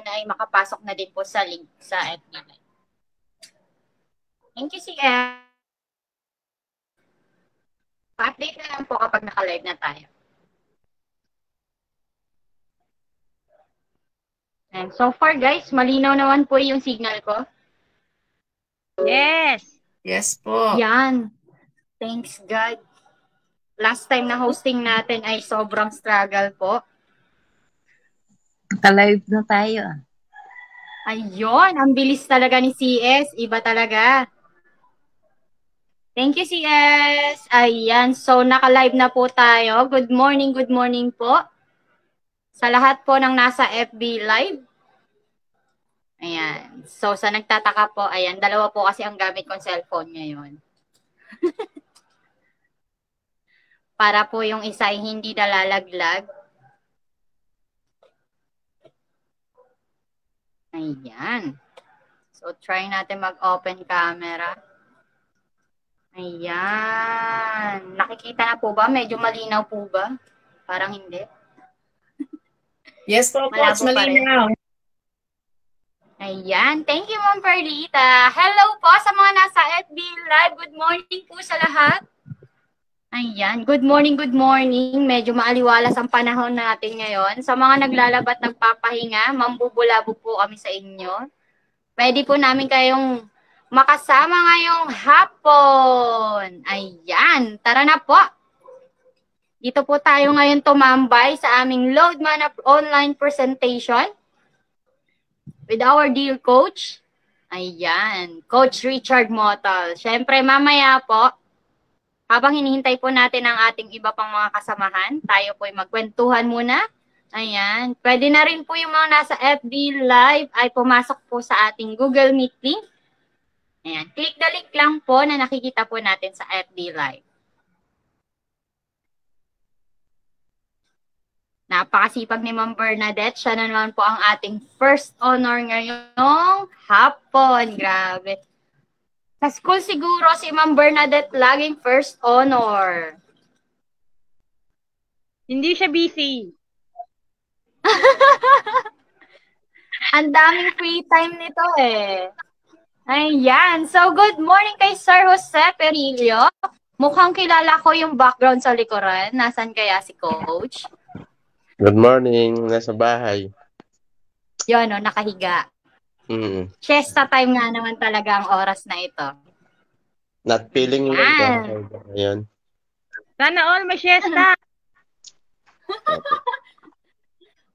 ay makapasok na din po sa link sa FB Live. Thank you, CM. Pa-update na lang po kapag naka-live na tayo. And so far, guys, malinaw naman po yung signal ko. Yes. Yes po. Yan. Thanks God. Last time na hosting natin ay sobrang struggle po. Naka-live na tayo. Ayun, ang bilis talaga ni CS. Iba talaga. Thank you, CS. Ayan, so naka-live na po tayo. Good morning po. Sa lahat po ng nasa FB Live. Ayan. So, sa nagtataka po, ayan, dalawa po kasi ang gamit kong cellphone ngayon. Para po yung isa ay hindi nalalaglag. Ayan. So, try natin mag-open camera. Ayan. Nakikita na po ba? Medyo malinaw po ba? Parang hindi. Yes po, Coach. Malinaw. Ayan. Thank you, Ma'am Perlita. Hello po sa mga nasa FB Live. Good morning po sa lahat. Ayan. Good morning, good morning. Medyo maaliwalas ang panahon natin ngayon. Sa mga naglalabat nagpapahinga, mambubulabo po kami sa inyo. Pwede po namin kayong makasama ngayong hapon. Ayan. Tara na po. Dito po tayo ngayon tumambay sa aming Load Man online presentation with our dear coach. Ayan, Coach Richard Motal. Siyempre, mamaya po, habang hinihintay po natin ang ating iba pang mga kasamahan, tayo po ay magkwentuhan muna. Ayan, pwede na rin po yung mga nasa FB Live ay pumasok po sa ating Google Meet link. Ayan, click the link lang po na nakikita po natin sa FB Live. Napakasipag ni Ma'am Bernadette. Siya na naman po ang ating first honor ngayong hapon. Grabe. Sa school siguro si Ma'am Bernadette laging first honor. Hindi siya busy. Ang daming free time nito eh. Ayan. So, good morning kay Sir Jose Perillo. Mukhang kilala ko yung background sa likuran. Nasaan kaya si Coach? Good morning, nasa bahay. Yun, no, nakahiga. Siesta time nga naman talaga ang oras na ito. Not feeling well ngayon. Sana all may siesta.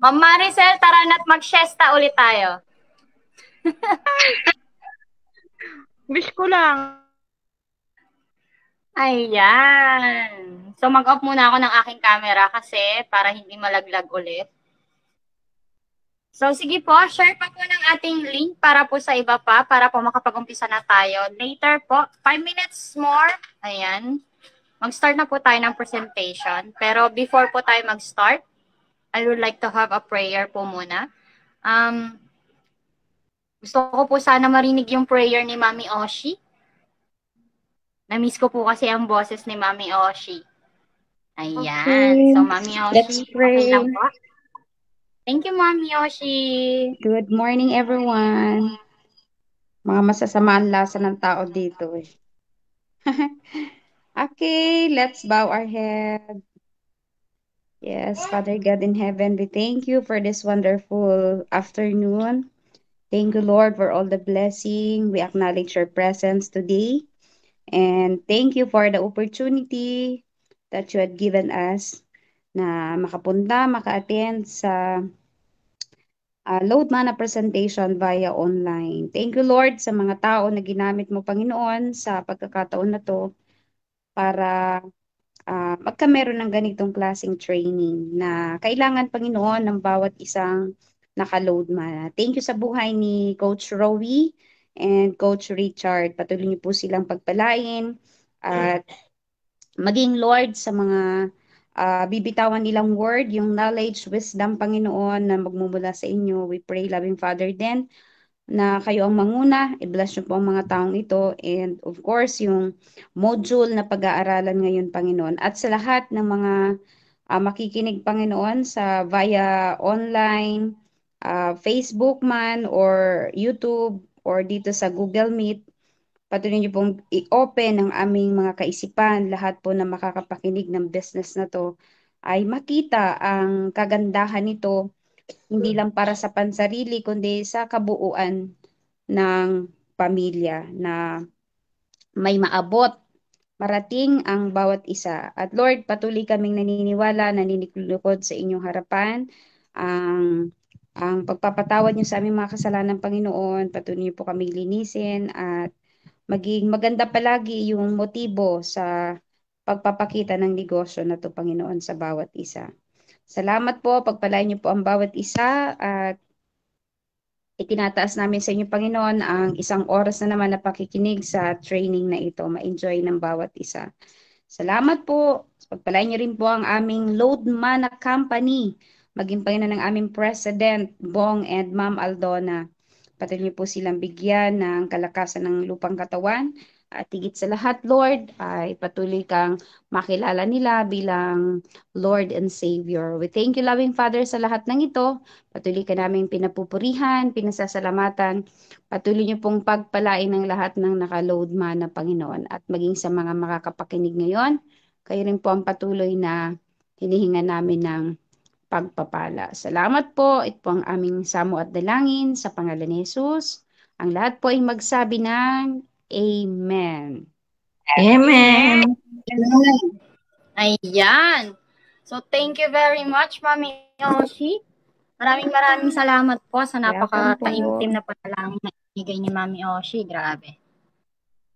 Ma'am Maricel, tara na't mag-siesta ulit tayo. Wish ko lang. Ayan. So, mag-off muna ako ng aking camera kasi para hindi malaglag ulit. So, sige po, share pa po ng ating link para po sa iba pa, para po makapag-umpisa na tayo. Later po, 5 minutes more. Ayan. Mag-start na po tayo ng presentation. Pero before po tayo mag-start, I would like to have a prayer po muna. Gusto ko po sana marinig yung prayer ni Mami Oshi. Na-miss ko po kasi ang boses ni Mami Oshi. Ayan. Okay. So, Mami Oshi, let's pray. Okay lang po. Thank you, Mami Oshi. Good morning, everyone. Mga masasamaan lasa ng tao dito eh. Okay, let's bow our head. Yes, Father God in heaven, we thank you for this wonderful afternoon. Thank you, Lord, for all the blessing. We acknowledge your presence today. And thank you for the opportunity that you had given us na makapunta, maka-attend sa Load Mana presentation via online. Thank you, Lord, sa mga tao na ginamit mo, Panginoon, sa pagkakataon na to para magkameron ng ganitong klaseng training na kailangan, Panginoon, ng bawat isang naka-Load Mana. Thank you sa buhay ni Coach Rowie and Coach Richard. Patuloy niyo po silang pagpalain at maging Lord sa mga bibitawan nilang word, yung knowledge, wisdom, Panginoon, na magmumula sa inyo. We pray, loving Father, then, na kayo ang manguna. I-bless niyo po ang mga taong ito. And of course, yung module na pag-aaralan ngayon, Panginoon. At sa lahat ng mga makikinig, Panginoon, sa via online, Facebook man or YouTube or dito sa Google Meet, patuloy niyo pong i-open ang aming mga kaisipan, lahat po na makakapakinig ng business na to ay makita ang kagandahan nito, hindi lang para sa pansarili, kundi sa kabuuan ng pamilya na may maabot, marating ang bawat isa. At Lord, patuloy kaming naniniwala, naniniklukod sa inyong harapan, ang pagpapatawad niyo sa aming mga kasalanan, Panginoon, patuloy niyo po kaming linisin at maging maganda palagi yung motibo sa pagpapakita ng negosyo na to, Panginoon, sa bawat isa. Salamat po, pagpalain niyo po ang bawat isa at itinataas namin sa inyo, Panginoon, ang isang oras na naman na pakikinig sa training na ito. Ma-enjoy ng bawat isa. Salamat po. Pagpalain niyo rin po ang aming Load Mana Company. Maging Panginoon ng aming President, Bong and Ma'am Aldona. Patuloy niyo po silang bigyan ng kalakasan ng lupang katawan. At higit sa lahat, Lord, ay patuloy kang makilala nila bilang Lord and Savior. We thank you, loving Father, sa lahat ng ito. Patuloy ka namin pinapupurihan, pinasasalamatan. Patuloy niyo pong pagpalain ng lahat ng nakaload mana, Panginoon. At maging sa mga makakapakinig ngayon, kayo rin po ang patuloy na hinihinga namin ng pagpapala. Salamat po. Ito po ang aming samo at dalangin sa pangalan ni Jesus. Ang lahat po ay magsabi ng Amen. Amen. Ayan. So, thank you very much, Mami Oshi. Maraming salamat po sa napaka-taimtim na panalangin na ibigay ni Mami Oshi. Grabe.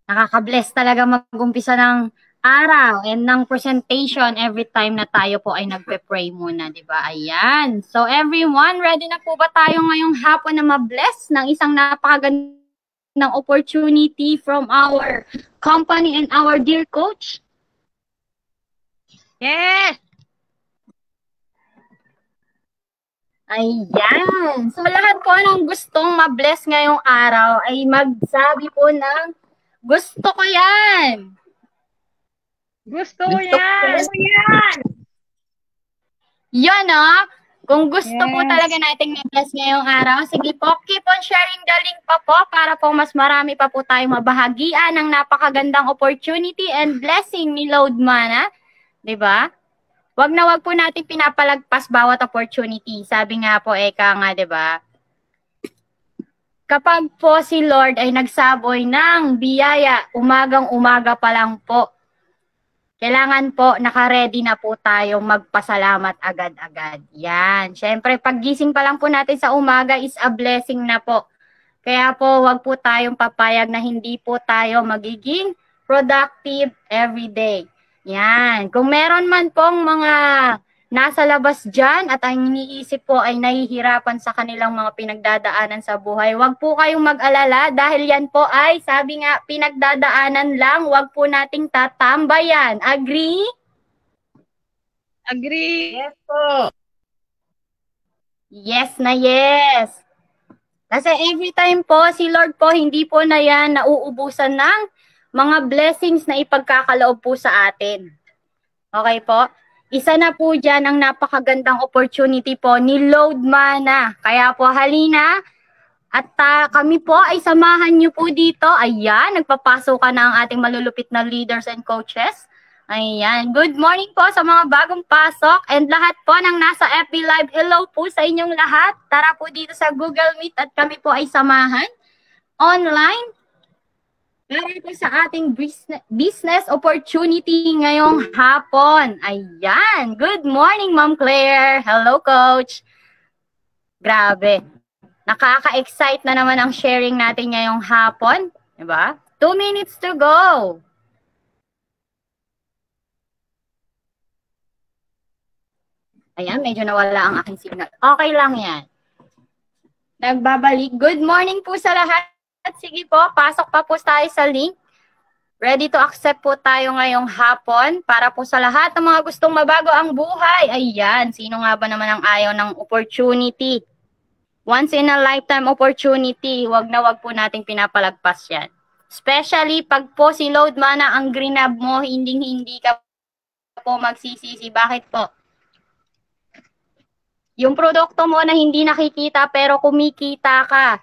Nakaka-bless talaga mag-umpisa ng araw and ng presentation every time na tayo po ay nagpe-pray muna, di ba? Ayan. So, everyone, ready na po ba tayo ngayong hapon na ma-bless ng isang napakagandang opportunity from our company and our dear coach? Yes! Ayan. So, lahat po ng gustong ma-bless ngayong araw ay magsabi po ng gusto ko yan. Gusto ko yan! Yun, kung gusto po talaga nating ma-bless ngayong araw, sige po, keep on sharing the link pa po para po mas marami pa po tayong mabahagian ng napakagandang opportunity and blessing ni Load Mana. Diba? Wag na wag po natin pinapalagpas bawat opportunity. Sabi nga po, Eka nga, diba? Kapag po si Lord ay nagsaboy ng biyaya, umagang-umaga pa lang po, kailangan po naka-ready na po tayong magpasalamat agad-agad. Yan. Siyempre, paggising pa lang po natin sa umaga is a blessing na po. Kaya po, wag po tayong papayag na hindi po tayo magiging productive every day. Yan. Kung meron man pong mga nasa labas dyan at ang iniisip po ay nahihirapan sa kanilang mga pinagdadaanan sa buhay, wag po kayong mag-alala dahil yan po ay, sabi nga, pinagdadaanan lang, wag po nating tatambayan. Agree? Agree! Yes po. Yes na yes. Kasi every time po, si Lord po, hindi po na yan nauubusan ng mga blessings na ipagkakaloob po sa atin. Okay po? Isa na po dyan ang napakagandang opportunity po ni Load Mana. Kaya po halina at kami po ay samahan nyo po dito. Ayan, nagpapasok na ang ating malulupit na leaders and coaches. Ayan, good morning po sa mga bagong pasok and lahat po ng nasa FB Live. Hello po sa inyong lahat. Tara po dito sa Google Meet at kami po ay samahan online. Para po sa ating business opportunity ngayong hapon. Ayan. Good morning, Ma'am Claire. Hello, Coach. Grabe. Nakaka-excite na naman ang sharing natin ngayong hapon. Diba? 2 minutes to go. Ayan, medyo nawala ang aking signal. Okay lang yan. Nagbabalik. Good morning po sa lahat. At sige po, pasok pa po tayo sa link. Ready to accept po tayo ngayong hapon para po sa lahat ng mga gustong mabago ang buhay. Ayan, sino nga ba naman ang ayaw ng opportunity? Once in a lifetime opportunity, wag na wag po nating pinapalagpas yan. Especially pag po si Load Mana ang grinab mo, hindi ka po magsisisi. Bakit po? Yung produkto mo na hindi nakikita pero kumikita ka,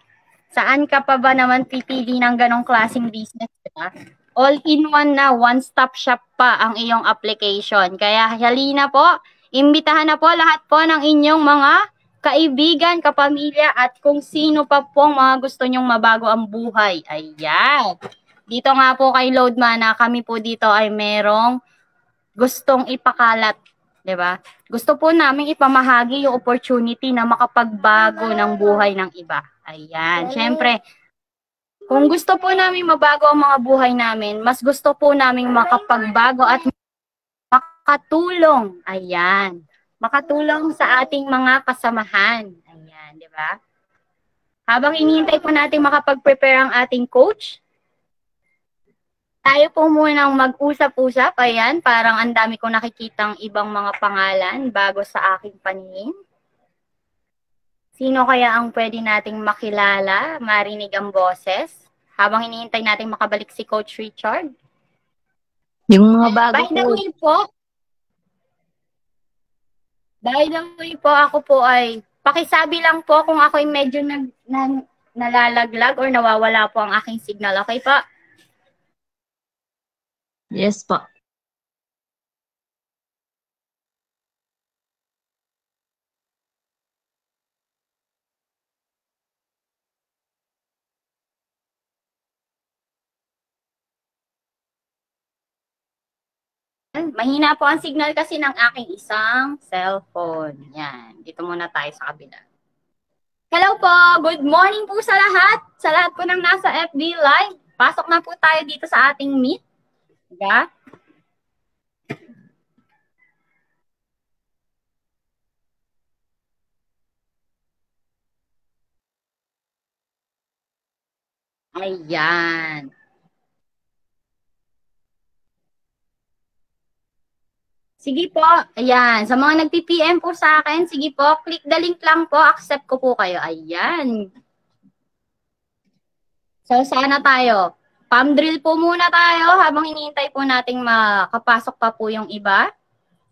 saan ka pa ba naman pipili ng ganong klaseng business, diba? All-in-one na, one-stop shop pa ang iyong application. Kaya halina po, imbitahan na po lahat po ng inyong mga kaibigan, kapamilya, at kung sino pa pong mga gusto nyong mabago ang buhay. Ayan. Dito nga po kay Loadmana, kami po dito ay merong gustong ipakalat. Diba? Gusto po namin ipamahagi yung opportunity na makapagbago ng buhay ng iba. Ayan. Siyempre, kung gusto po namin mabago ang mga buhay namin, mas gusto po namin makapagbago at makatulong. Ayan. Makatulong sa ating mga kasamahan. Ayan, di ba? Habang hinihintay po natin makapag-prepare ang ating coach, tayo po munang mag-usap-usap. Ayan, parang ang dami kong nakikitang ibang mga pangalan bago sa aking paningin. Sino kaya ang pwede nating makilala, marinig ang boses, habang hinihintay natin makabalik si Coach Richard? Yung mga bago By the way po, ako po ay, pakisabi lang po kung ako ay medyo nalalaglag or nawawala po ang aking signal. Okay pa? Yes po. Mahina po ang signal kasi ng aking isang cellphone. Yan. Dito muna tayo sa kabila. Hello po! Good morning po sa lahat! Sa lahat po ng nasa FB Live. Pasok na po tayo dito sa ating meet. Diba? Ayan. Sige po. Ayan. Sa mga nag-PM po sa akin, sige po, click the link lang po. Accept ko po kayo. Ayan. So, sana tayo. Palm drill po muna tayo habang hinihintay po nating makapasok pa po yung iba.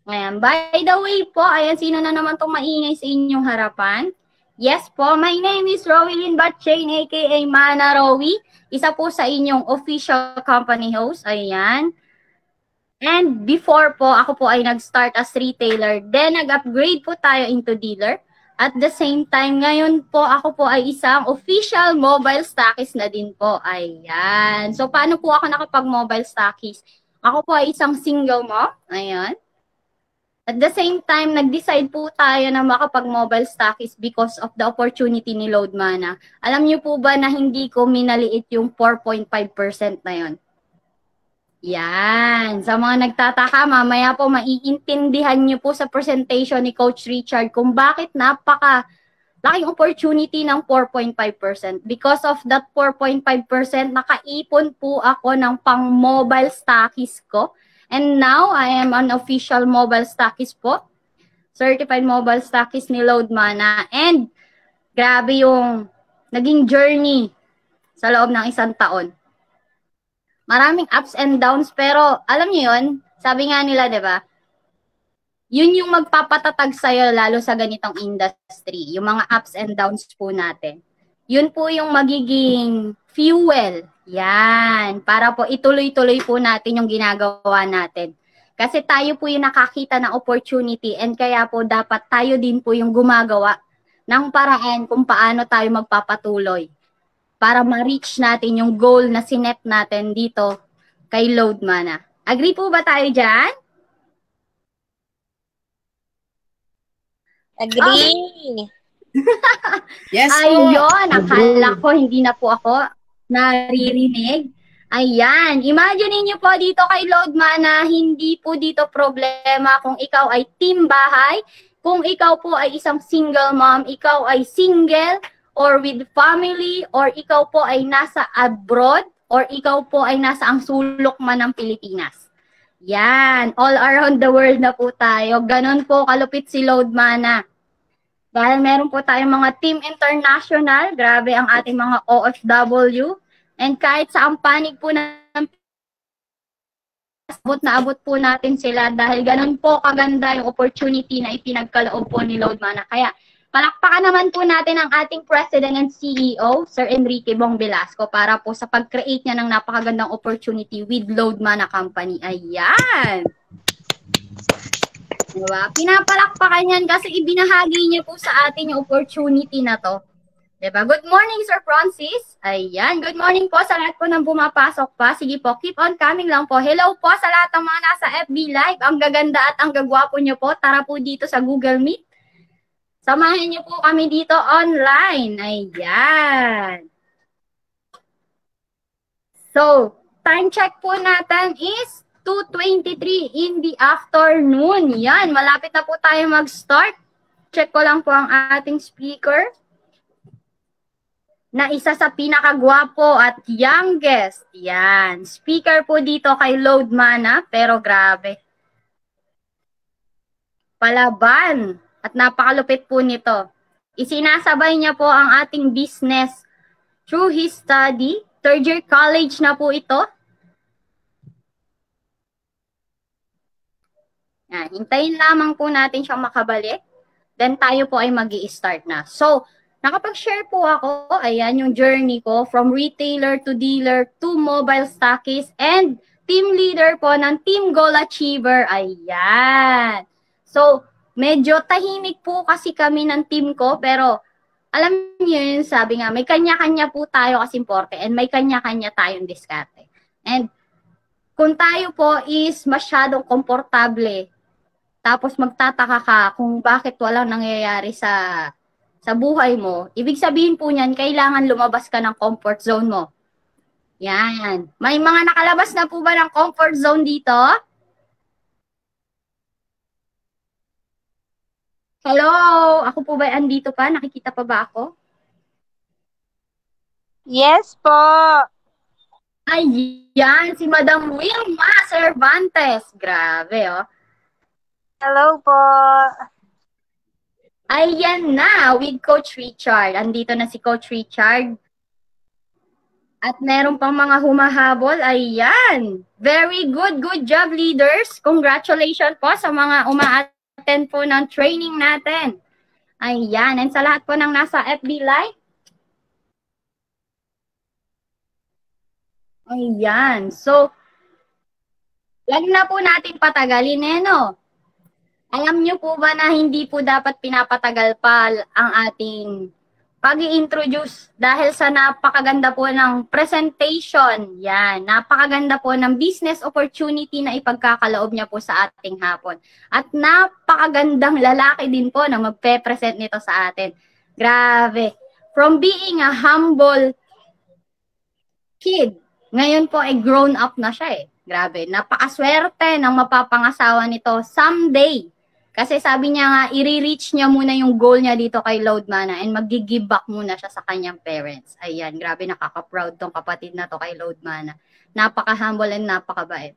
Ayan. By the way po, ayan, sino na naman itong maingay sa inyong harapan? Yes po, my name is Rowilyn Batchain, aka Mana Rowi. Isa po sa inyong official company host. Ayan. And before po, ako po ay nag-start as retailer. Then, nag-upgrade po tayo into dealer. At the same time, ngayon po, ako po ay isang official mobile stockist na din po. Ayan. So, paano po ako nakapag-mobile stockist? Ako po ay isang single mom. Ayan. At the same time, nag-decide po tayo na makapag-mobile stockist because of the opportunity ni Loadmana. Alam niyo po ba na hindi ko minaliit yung 4.5% na yon? Yan. Sa mga nagtataka, mamaya po maiintindihan niyo po sa presentation ni Coach Richard kung bakit laking opportunity ng 4.5%. Because of that 4.5%, nakaipon po ako ng pang-mobile stockist ko. And now, I am an official mobile stockist po. Certified mobile stockist ni Loadmana. And grabe yung naging journey sa loob ng 1 taon. Maraming ups and downs, pero alam niyo yun, sabi nga nila, di ba? Yun yung magpapatatag sa'yo lalo sa ganitong industry. Yung mga ups and downs po natin. Yun po yung magiging fuel. Yan. Para po ituloy-tuloy po natin yung ginagawa natin. Kasi tayo po yung nakakita ng opportunity and kaya po dapat tayo din po yung gumagawa ng paraan kung paano tayo magpapatuloy para ma-reach natin yung goal na sinet natin dito kay Loadmana. Agree po ba tayo dyan? Agree! Yes po! Ayun, akala ko hindi na po ako naririnig. Ayan, imagine niyo po dito kay Loadmana, hindi po dito problema kung ikaw ay team bahay, kung ikaw po ay isang single mom, ikaw ay single, or with family, or ikaw po ay nasa abroad, or ikaw po ay nasa ang sulok man ng Pilipinas. Yan, all around the world na po tayo. Ganon po kalupit si Loadmana. Dahil meron po tayong mga team international, grabe ang ating mga OFW, and kahit sa panig po ng abot na abot po natin sila dahil ganun po kaganda yung opportunity na ipinagkaloob po ni Load Mana. Kaya palakpakan naman po natin ang ating President and CEO, Sir Enrique Bong Velasco, para po sa pag-create niya ng napakagandang opportunity with Load Mana Company. Ayan! Diba? Pinapalakpakan yan kasi ibinahagi niya po sa atin yung opportunity na to. Diba? Good morning, Sir Francis. Ayan. Good morning po sa lahat po ng bumapasok pa. Sige po, keep on coming lang po. Hello po sa lahat ng mga nasa FB Live. Ang gaganda at ang gagwapo nyo po. Tara po dito sa Google Meet. Samahan nyo po kami dito online. Ayan. So, time check po natin is 2:23 in the afternoon. Yan. Malapit na po tayo mag-start. Check ko lang po ang ating speaker. Na isa sa pinakagwapo at youngest. Yan. Speaker po dito kay Load Mana, pero grabe. Palaban. At napakalupit po nito. Isinasabay niya po ang ating business through his study. Third year college na po ito. Yan. Hintayin lamang po natin siyang makabalik. Then tayo po ay mag-i-start na. So, nakapag-share po ako, ayan yung journey ko from retailer to dealer to mobile stockist and team leader po ng Team Goal Achiever. Ayan. So, medyo tahimik po kasi kami ng team ko, pero alam niyo yun, sabi nga, may kanya-kanya po tayo kasi importe and may kanya-kanya tayong diskarte. And kung tayo po is masyadong komportable, tapos magtataka ka kung bakit walang nangyayari sa buhay mo, ibig sabihin po niyan, kailangan lumabas ka ng comfort zone mo. Yan. May mga nakalabas na po ba ng comfort zone dito? Hello? Ako po ba andito pa? Nakikita pa ba ako? Yes po. Ayan, si Madam Wilma Cervantes. Grabe, oh. Hello po. Ayan na, with Coach Richard. Andito na si Coach Richard. At meron pang mga humahabol. Ayan. Very good. Good job, leaders. Congratulations po sa mga uma-attend po ng training natin. Ayan. And sa lahat po ng nasa FB Live. Ayan. So, lagi na po natin patagalin no? Alam niyo po ba na hindi po dapat pinapatagal pa ang ating pag-i-introduce dahil sa napakaganda po ng presentation. Yan, napakaganda po ng business opportunity na ipagkakaloob niya po sa ating hapon. At napakagandang lalaki din po na magpe-present nito sa atin. Grabe. From being a humble kid, ngayon po ay grown up na siya Grabe, napakaswerte ng mapapangasawa nito someday. Kasi sabi niya nga, i-reach niya muna yung goal niya dito kay Load Mana and mag-give back muna siya sa kanyang parents. Ayan, grabe, nakaka-proud tong kapatid na to kay Load Mana. Napaka-humble and napakabait.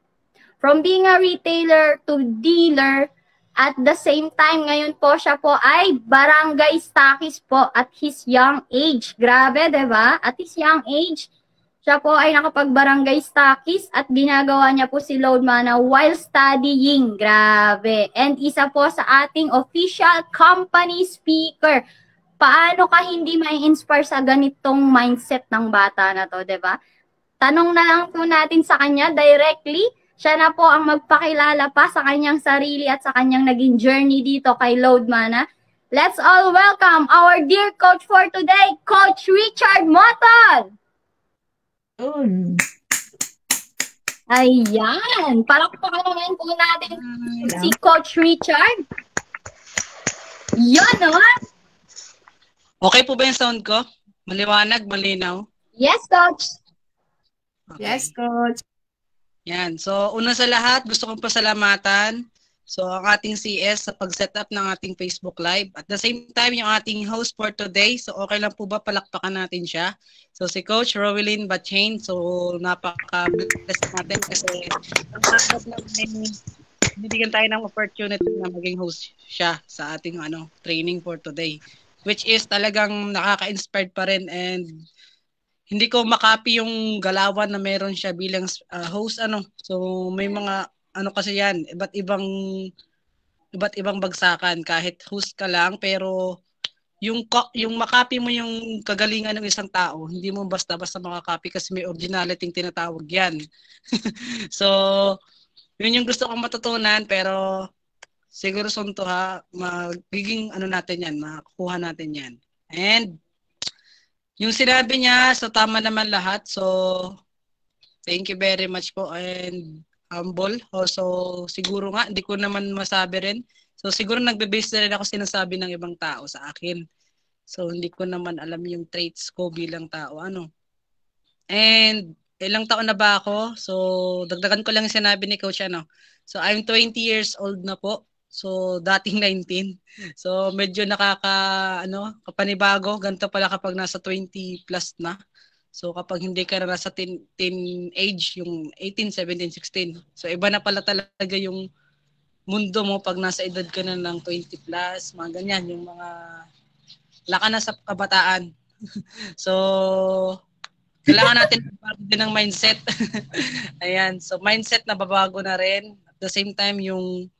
From being a retailer to dealer, at the same time, ngayon po siya po ay barangay stockist po at his young age. Grabe, diba? At his young age, siya po ay nakapag-barangay stockist at ginagawa niya po si Load Mana while studying. Grabe. And isa po sa ating official company speaker. Paano ka hindi mai-inspire sa ganitong mindset ng bata na to, diba? Tanong na lang po natin sa kanya directly. Siya na po ang magpakilala pa sa kanyang sarili at sa kanyang naging journey dito kay Load Mana. Let's all welcome our dear coach for today, Coach Richard Motol! Ayan. Palakpakan naman po natin si Coach Richard. Yan, no? Okay po ba yung sound ko? Maliwanag, malinaw? Yes, Coach. Okay. Yes, Coach. Yan. So, una sa lahat, gusto kong pasalamatan ang ating CS sa pag-set up ng ating Facebook Live. At the same time, yung ating host for today. So, okay lang po ba palakpakan natin siya? So, si Coach Rowelyn Bachain. So, napaka-bless natin kasi bibigyan tayo ng opportunity na maging host siya sa ating training for today. Which is talagang nakaka-inspired pa rin and hindi ko makopy yung galawan na meron siya bilang host So may mga kasi yan, iba't ibang bagsakan kahit host ka lang, pero yung makopy mo yung kagalingan ng isang tao, hindi mo basta-basta makakopy kasi may originality yung tinatawag yan. So yun yung gusto kong matutunan, pero siguro sunto magiging natin yan, makukuha natin yan. And yung sinabi niya, so tama naman lahat. So thank you very much po and humble. So siguro nga, hindi ko naman masabi rin. So siguro nagbe-base na rin ako sinasabi ng ibang tao sa akin. So hindi ko naman alam yung traits ko bilang tao. And ilang taon na ba ako? So dagdagan ko lang yung sinabi ni Coach. So I'm 20 years old na po. So dating 19. So medyo kapanibago. Ganito pala kapag nasa 20 plus na. So kapag hindi ka na nasa teen age, yung 18, 17, 16. So iba na pala talaga yung mundo mo pag nasa edad ka na ng 20 plus, mga ganyan, yung mga laka na sa kabataan. So kailangan natin bago din ng mindset. Ayan, so mindset na babago na rin. At the same time, yung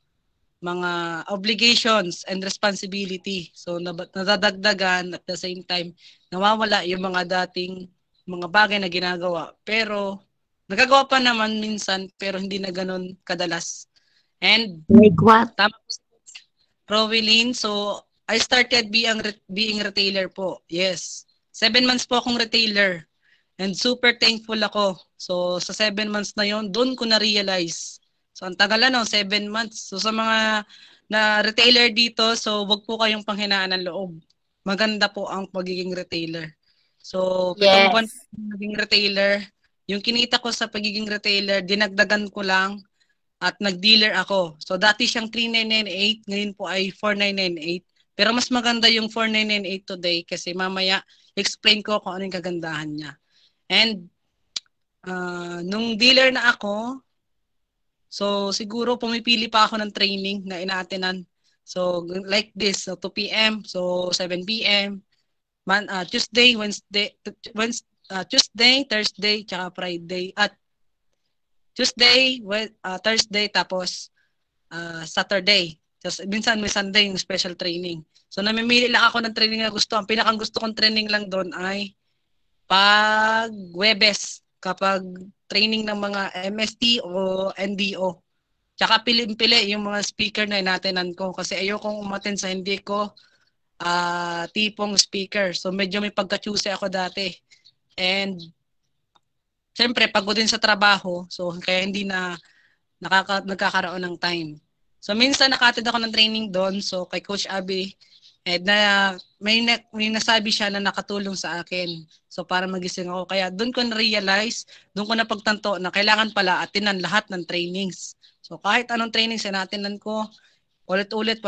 mga obligations and responsibility. So nadadagdagan, at the same time, nawawala yung mga dating mga bagay na ginagawa. Pero nagagawa pa naman minsan, pero hindi na ganun kadalas. And Like what? tama po, Rowelyn, so I started being retailer po. Yes. 7 months po akong retailer. And super thankful ako. So sa 7 months na yon, doon ko na-realize. So ang tagal 7 months. So sa mga na retailer dito, so wag po kayong panghinaan ng loob. Maganda po ang pagiging retailer. So, 7 buwan naging retailer. Yung kinita ko sa pagiging retailer, dinagdagan ko lang at nag-dealer ako. So, dati siyang 3,998, ngayon po ay 4,998. Pero mas maganda yung 4,998 today kasi mamaya explain ko kung ano yung kagandahan niya. And nung dealer na ako, so siguro pumipili pa ako ng training na ina-attenan. So, like this, so 2 p.m., so 7 p.m., Tuesday, Tuesday, Thursday, tsaka Friday. At Tuesday, Thursday, tapos Saturday. Tapos minsan may Sunday yung special training. So namimili lang ako ng training na gusto. Ang pinakang gusto kong training lang doon ay pag Webes, kapag training ng mga MST o NDO. Tsaka pili yung mga speaker na inatenan ko kasi ayokong umaten sa hindi ko tipong speaker. So medyo may pagka-choosy ako dati. And siyempre pagod din sa trabaho, so kaya hindi na nagkakaroon ng time. So minsan nakatid ako ng training doon, so kay Coach Abby, may nasabi siya na nakatulong sa akin. So para magising ako, kaya doon ko na-realize, doon ko napagtanto na kailangan pala atinan lahat ng trainings. So kahit anong trainings na atinan ko, ulit-ulit.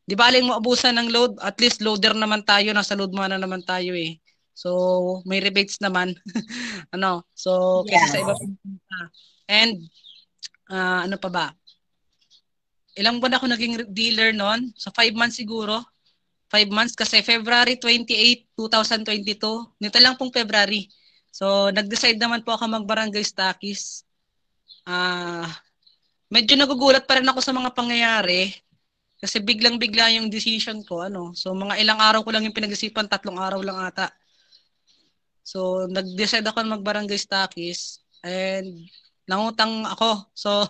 Di baling mo abusan ng load, at least loader naman tayo, nasa load mana naman tayo eh. So may rebates naman. So kaysa sa iba. And ano pa ba? Ilang buwan ako naging dealer noon? So 5 months siguro. 5 months kasi February 28, 2022. Nito lang pong February. So nag-decide naman po ako mag-barangay stockies. Medyo nagugulat pa rin ako sa mga pangyayari. Kasi biglang-bigla yung decision ko. So mga ilang araw ko lang yung pinag-isipan, 3 araw lang ata. So nag-decide ako mag-barangay stockies and nangutang ako. So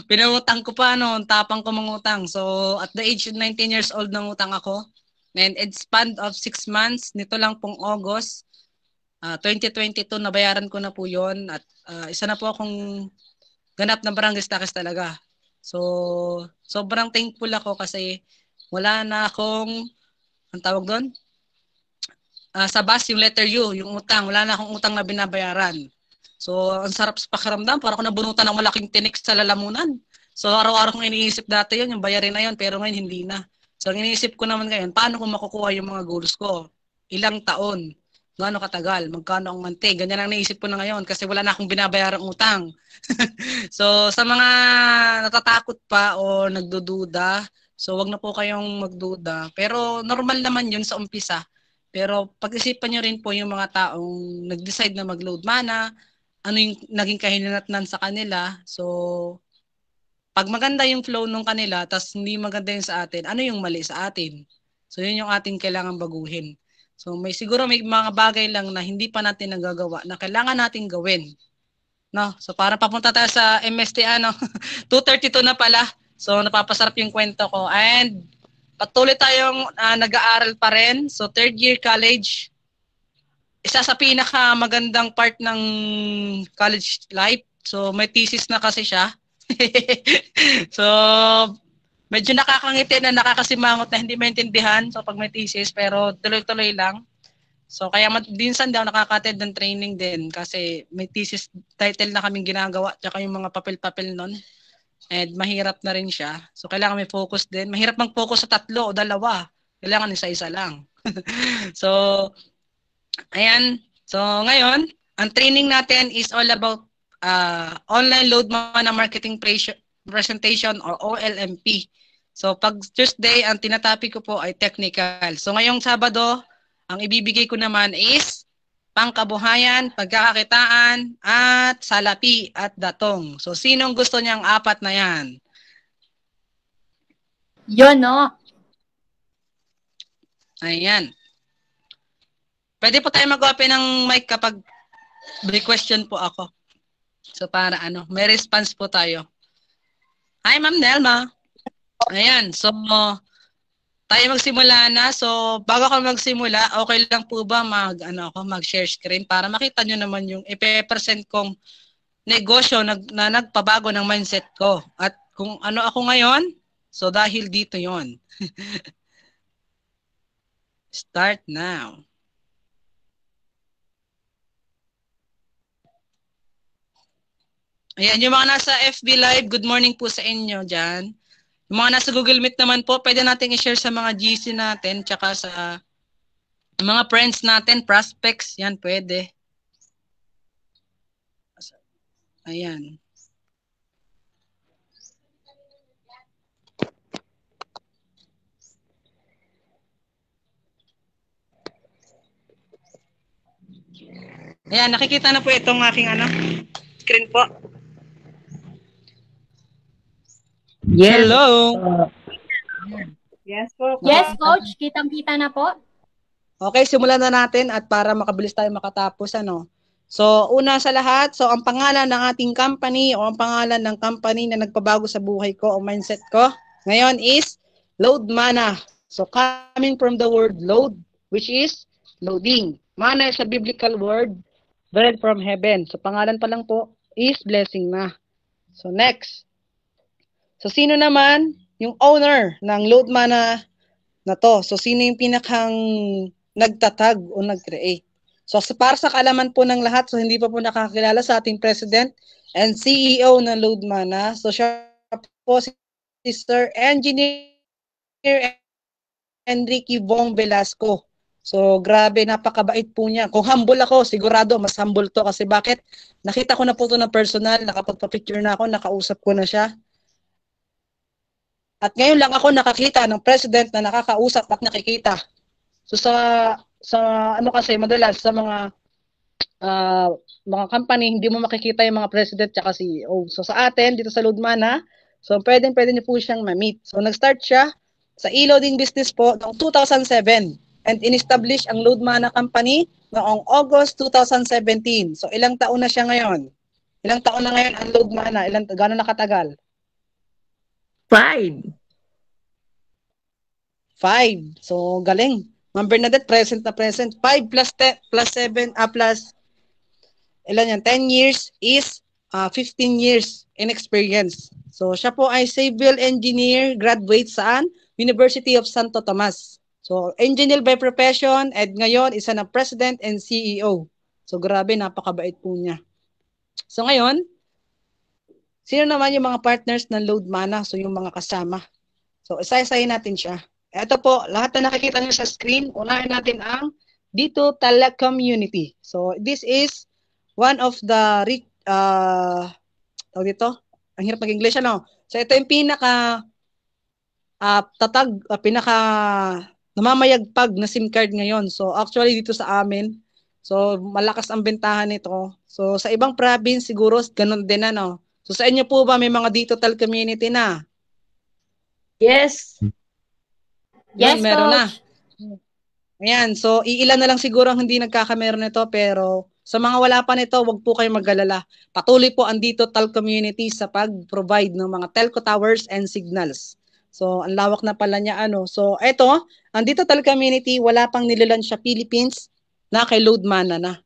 pinangutang ko pa, tapang ko mangutang. So at the age of 19 years old nangutang ako. And in span of 6 months, nito lang pong August 2022, nabayaran ko na po yon. At isa na po akong ganap na barangay stockies talaga. So, sobrang thankful ako kasi wala na akong, ang tawag doon? Sa bus, yung letter U, yung utang. Wala na akong utang na binabayaran. So, ang sarap sa pakiramdam. Para ako nabunutan ng malaking tinik sa lalamunan. So, araw-araw kong iniisip dati yun, yung bayarin na yun, pero ngayon hindi na. So, ang iniisip ko naman ngayon, paano ko makukuha yung mga goals ko? Ilang taon? Gaano katagal? Magkano ang monthly? Ganyan ang naisip ko na ngayon kasi wala na akong binabayarang utang. So, sa mga natatakot pa o nagdududa, so wag na po kayong magduda. Pero normal naman yun sa umpisa. Pero pag-isipan nyo rin po yung mga taong nag-decide na mag-load mana, ano yung naging kahinatnan sa kanila. So, pag maganda yung flow nung kanila, tas hindi maganda yung sa atin, ano yung mali sa atin? So, yun yung ating kailangan baguhin. So, siguro may mga bagay lang na hindi pa natin nagagawa na kailangan natin gawin. No? So, para papunta tayo sa MST, 2:32 na pala. So, napapasarap yung kwento ko. And, patuloy tayong nag-aaral pa rin. So, third year college. Isa sa pinakamagandang part ng college life. So, may thesis na kasi siya. So, medyo nakakangiti na nakakasimangot na hindi maintindihan so pag may thesis, pero tuloy-tuloy lang. So, kaya minsan daw nakaka-attend ng training din kasi may thesis title na kaming ginagawa tsaka yung mga papel-papel nun. And mahirap na rin siya. So, kailangan may focus din. Mahirap mag-focus sa 3 o 2. Kailangan isa-isa lang. So, ayan. So, ngayon, ang training natin is all about online load mana marketing presentation or OLMP. So, pag Tuesday, ang tinatopic ko po ay technical. So, ngayong Sabado, ang ibibigay ko naman is pangkabuhayan, pagkakakitaan, at salapi at datong. So, sinong gusto niyang 4 na yan? Yun, no? Ayan. Pwede po tayo mag-open ng mic kapag may question po ako. So, para may response po tayo. Hi, Ma'am Nelma. Ayan. So, tayo magsimula na. So, bago ako magsimula, okay lang po ba mag-share screen para makita nyo naman yung ipe-present kong negosyo na nagpabago ng mindset ko. At kung ano ako ngayon, so dahil dito yon. Start now. Ayan, yung mga nasa FB Live, good morning po sa inyo dyan. Yung mga nasa Google Meet naman po, pwede natin i-share sa mga GC natin, tsaka sa mga friends natin, prospects, yan pwede. Ayan. Ayan, nakikita na po itong aking screen po. Yes. Hello. Yes po. Yes, Coach. Kitang-kita na po. Okay, simulan na natin at para makabilis tayo makatapos, So, una sa lahat, so ang pangalan ng ating company o ang pangalan ng company na nagpabago sa buhay ko o mindset ko ngayon is Load Mana. So, coming from the word load, which is loading. Mana is a biblical word, bread from heaven. So, pangalan pa lang po is blessing na. So, next. So, sino naman yung owner ng Load Mana na to? So, sino yung pinakang nagtatag o nag-create? So, para sa kaalaman po ng lahat, so hindi pa po nakakilala sa ating President and CEO ng Load Mana. So, siya po si Sir Engineer Enrique Bong Velasco. So, grabe, napakabait po niya. Kung humble ako, sigurado, mas humble to. Kasi bakit? Nakita ko na po to na personal, nakapagpa-picture na ako, nakausap ko na siya. At ngayon lang ako nakakita ng president na nakakausap at nakikita. So sa kasi madalas sa mga company hindi mo makikita yung mga president at CEO. So sa atin dito sa Load Mana, so pwede niyo po siyang ma-meet. So nag-start siya sa e-loading business po noong 2007 and in-establish ang Load Mana company noong August 2017. So ilang taon na siya ngayon? Ilang taon na ngayon ang Load Mana? Gaano nakatagal? 5. 5. So, galing. Ma'am Bernadette, present na present. 5 plus 10, plus 7, plus, ilan yan? 10 years is 15 years in experience. So, siya po ay civil engineer, graduate saan? University of Santo Tomas. So, engineer by profession, and ngayon, isa na president and CEO. So, grabe, napakabait po niya. So, ngayon, sino naman yung mga partners ng Load Mana? So, yung mga kasama. So, isa-isahin natin siya. Ito po, lahat na nakikita niyo sa screen, unahin natin ang Dito Telecom Unity. So, this is one of the, tawag dito, ang hirap mag-English, So, ito yung pinaka namamayagpag na SIM card ngayon. So actually dito sa amin, so malakas ang bentahan nito. So sa ibang province siguro ganun din ano. So sa inyo po ba may mga digital community na? Yes. Yes, Meron na. Coach. Ayan, so iilan na lang siguro ang hindi nagkakameron nito pero sa mga wala pa nito, wag po kayong mag-alala. Patuloy po ang digital community sa pag-provide ng mga telco towers and signals. So ang lawak na pala niya ano. So eto, ang digital community wala pang nilaunch sa Philippines na kay Loadmana na.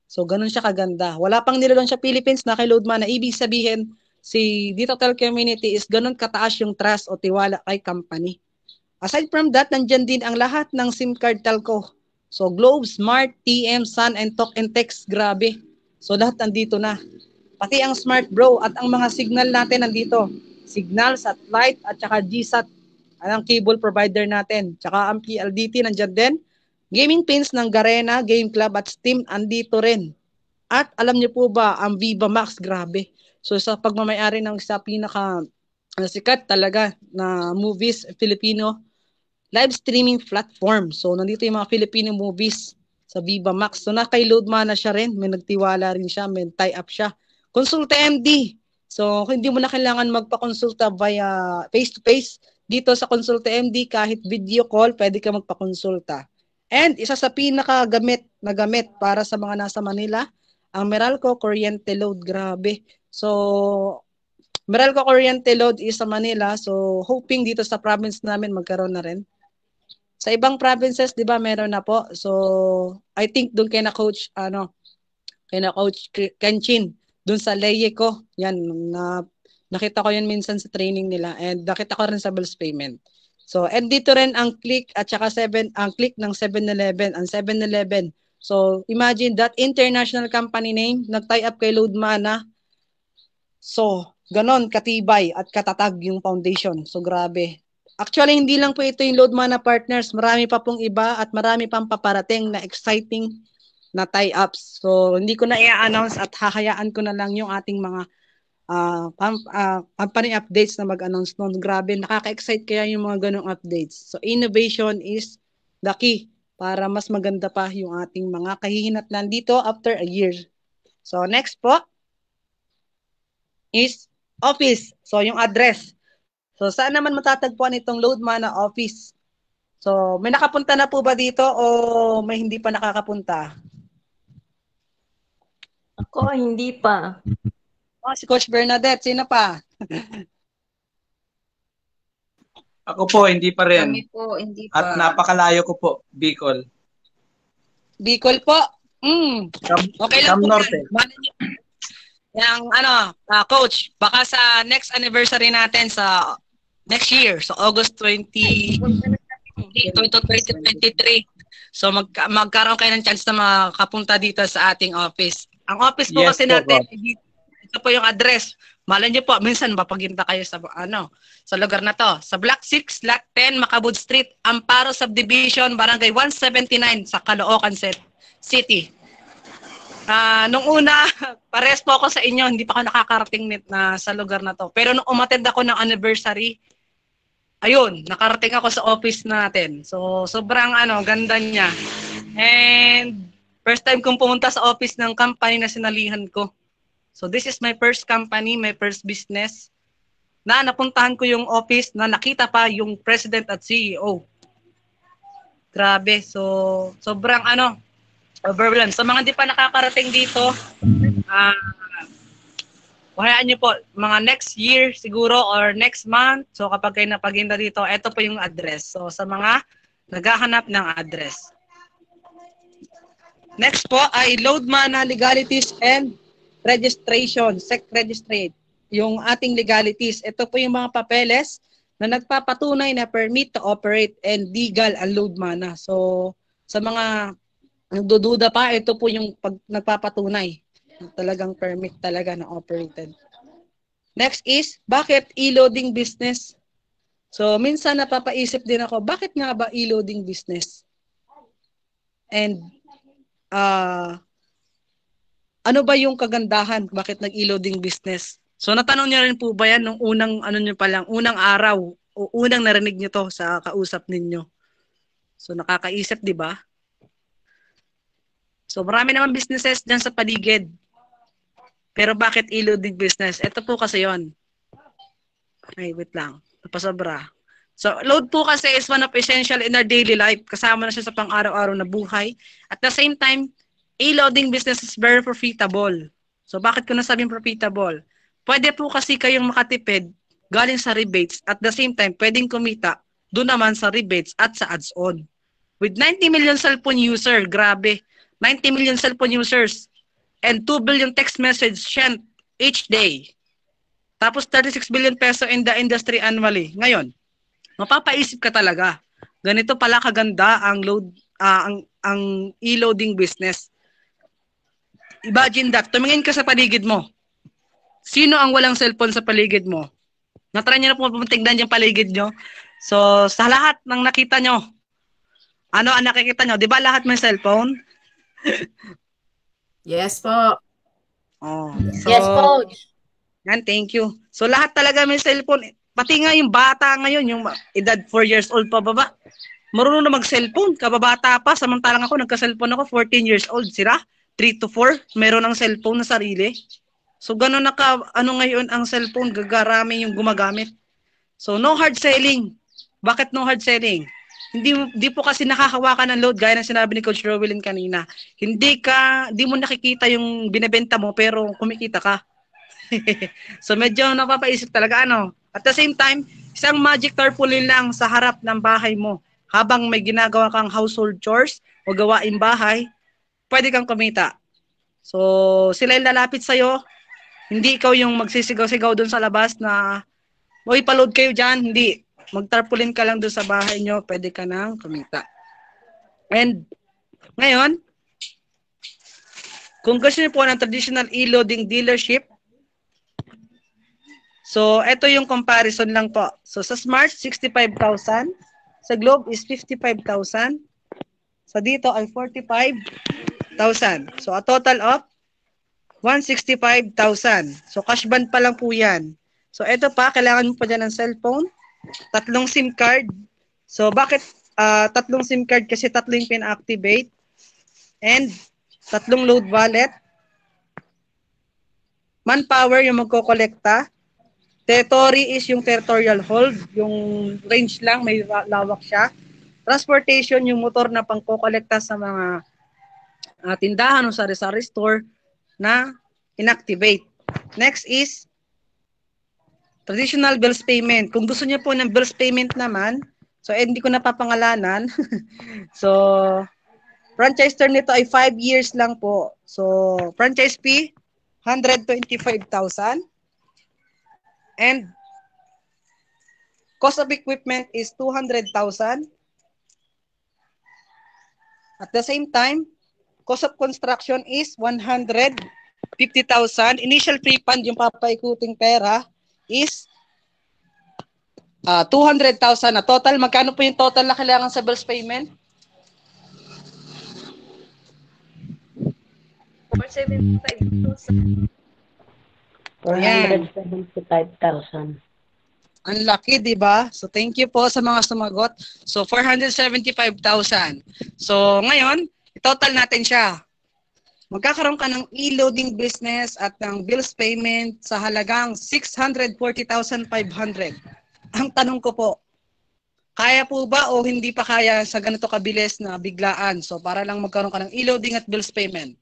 So ganun siya kaganda. Wala pang nilaunch sa Philippines na kay Loadmana. Ibig sabihin si digital community is ganun kataas yung trust o tiwala kay company. Aside from that, nandyan din ang lahat ng SIM card telco. So Globe, Smart, TM, Sun, and Talk and Text, grabe. So lahat nandito na. Pati ang Smart Bro at ang mga signal natin nandito. Signal, Satellite, at saka GSAT. Ang cable provider natin. Tsaka ang PLDT nandyan din. Gaming pins ng Garena, Game Club at Steam, andito rin. At alam niyo po ba, ang Viva Max, grabe. So sa pagmamayari ng isa pinaka sikat talaga na movies, Filipino live streaming platform. So, nandito yung mga Filipino movies sa Viva Max. So, nakay-Loadmana siya rin. May nagtiwala rin siya. May tie-up siya. Konsulta MD. So, hindi mo na kailangan magpakonsulta via face-to-face. Dito sa Konsulta MD, kahit video call, pwede ka magpakonsulta. And isa sa pinakagamit na gamit para sa mga nasa Manila, ang Meralco Kuryente Load. Grabe. So, Meralco Kuryente Load is sa Manila. So, hoping dito sa province namin magkaroon na rin. Sa ibang provinces, 'di ba, meron na po. So, I think doon kay na coach Kenchin, doon sa Leyeco, yan nakita ko 'yan minsan sa training nila and nakita ko rin sa bills payment. So, and dito rin ang Click at saka ang Click ng 7-Eleven, ang 7-Eleven. So, imagine that international company name nag-tie up kay Loadmana. So, ganon katibay at katatag yung foundation. So, grabe. Actually, hindi lang po ito yung Loadmana partners. Marami pa pong iba at marami pang paparating na exciting na tie-ups. So, hindi ko na i-announce at hahayaan ko na lang yung ating mga company updates na mag-announce noon. Grabe, nakaka-excite kaya yung mga ganong updates. So, innovation is the key para mas maganda pa yung ating mga kahihinatnan dito after a year. So, next po is office. So, yung address. So, saan naman matatagpuan itong Loadmana office? So, may nakapunta na po ba dito o may hindi pa nakakapunta? Ako, hindi pa. Oh, si Coach Bernadette. Sino pa? Ako po, hindi pa rin. Kami po, hindi pa. At napakalayo ko po, Bicol. Bicol po. Okay lang Cam po. Norte. Yang coach, baka sa next anniversary natin sa next year, so August 2023. So magkaroon kayo ng chance na makapunta dito sa ating office. Ang office po Yes, kasi po, natin, ito po yung address. Malay niyo po, minsan mapaginta kayo sa sa lugar na to. Sa Block 6, Lot 10, Macabud Street, Amparo Subdivision, Barangay 179 sa Caloocan City. Nung una, pares po ako sa inyo, hindi pa ako nakakarating na sa lugar na to. Pero nung umattend ako ng anniversary, ayun, nakarating ako sa office natin. So, sobrang ganda niya. And first time kong pumunta sa office ng company na sinalihan ko. So, this is my first company, my first business, na napuntahan ko yung office na nakita pa yung president at CEO. Grabe. So, sobrang overwhelmed. Sa mga di pa nakakarating dito, hayaan niyo po, mga next year siguro or next month, so kapag kayo napaginda dito, ito po yung address. So sa mga naghahanap ng address. Next po ay Loadmana Legalities and Registration, SEC Registrate. Yung ating legalities, ito po yung mga papeles na nagpapatunay na permit to operate and legal ang Loadmana. So sa mga nagdududa pa, ito po yung nagpapatunay. Talagang permit talaga na operated. Next is, bakit e-loading business? So, minsan napapaisip din ako, bakit nga ba e-loading business? And, ano ba yung kagandahan? Bakit nag-e-loading business? So, natanong niyo rin po ba yan nung unang, unang araw o unang narinig niyo to sa kausap ninyo? So nakakaisip, di ba? So marami naman businesses dyan sa paligid. Pero bakit e-loading business? Ito po kasi yon. Ay, wait lang. Napasobra. So, load po kasi is one of essential in our daily life. Kasama na siya sa pang-araw-araw na buhay. At the same time, e-loading business is very profitable. So, bakit ko nasabing profitable? Pwede po kasi kayong makatipid galing sa rebates. At the same time, pwedeng kumita doon naman sa rebates at sa ads-on. With 90 million cellphone user, grabe. 90 million cellphone users and 2 billion text message sent each day. Tapos 36 billion peso in the industry annually. Ngayon, mapapaisip ka talaga. Ganito pala kaganda ang ang e-loading business. Imagine that. Tumingin ka sa paligid mo. Sino ang walang cellphone sa paligid mo? Natry niyo na po tingnan yung paligid nyo. So, sa lahat ng nakita nyo, ano ang nakikita nyo? Di ba lahat may cellphone? Yes po. Oh, so, Yes po. yan, thank you. So, lahat talaga may cellphone. Pati nga yung bata ngayon, yung edad 4 years old pa baba, marunong na mag-cellphone. Kababata pa, samantalang ako, nagka-cellphone ako, 14 years old. Sira, 3 to 4, meron ng cellphone na sarili. So, gano'n ngayon ang cellphone, gagarami yung gumagamit. So, no hard selling. Bakit no hard selling? Hindi po kasi nakakawakan ng load, gaya ng sinabi ni Coach Rowelyn kanina. Hindi mo nakikita yung binebenta mo, pero kumikita ka. So, medyo napapaisip talaga, At the same time, isang magic tarpaulin lang sa harap ng bahay mo. Habang may ginagawa kang household chores o gawain bahay, pwede kang kumita. So, sila yung lalapit sa'yo. Hindi ikaw yung magsisigaw-sigaw dun sa labas na, "Uy, pa-load kayo dyan." Hindi. Magtarpaulin ka lang dun sa bahay nyo, pwede ka nang kumita. And, ngayon, kung gusto niyo po ng traditional e-loading dealership, so, ito yung comparison lang po. So, sa Smart, 65,000. Sa Globe is 55,000. Sa dito ay 45,000. So, a total of 165,000. So, cash band pa lang po yan. So, ito pa, kailangan mo pa dyan ng cellphone, 3 SIM card. So, bakit 3 SIM card? Kasi 3 yung pin-activate. And 3 load wallet. Manpower yung magkokolekta. Territory is yung territorial hold, yung range lang, may lawak siya. Transportation, yung motor na pangkokolekta sa mga tindahan o sari-sari store na inactivate. Next is traditional bills payment. Kung gusto niyo po ng bills payment naman, so hindi ko napapangalanan. So, franchise term nito ay 5 years lang po. So, franchise fee, 125,000. And cost of equipment is 200,000. At the same time, cost of construction is 150,000. Initial pre-fund, yung papaikuting pera, is 200,000 na total. Magkano po yung total na kailangan sa bills payment? 475,000. 475,000. Ang laki, di ba? So, thank you po sa mga sumagot. So, 475,000. So, ngayon, total natin siya. Magkakaroon ka ng e-loading business at ng bills payment sa halagang 640,500. Ang tanong ko po, kaya po ba o hindi pa kaya sa ganito kabilis na biglaan? So, para lang magkaroon ka ng e-loading at bills payment.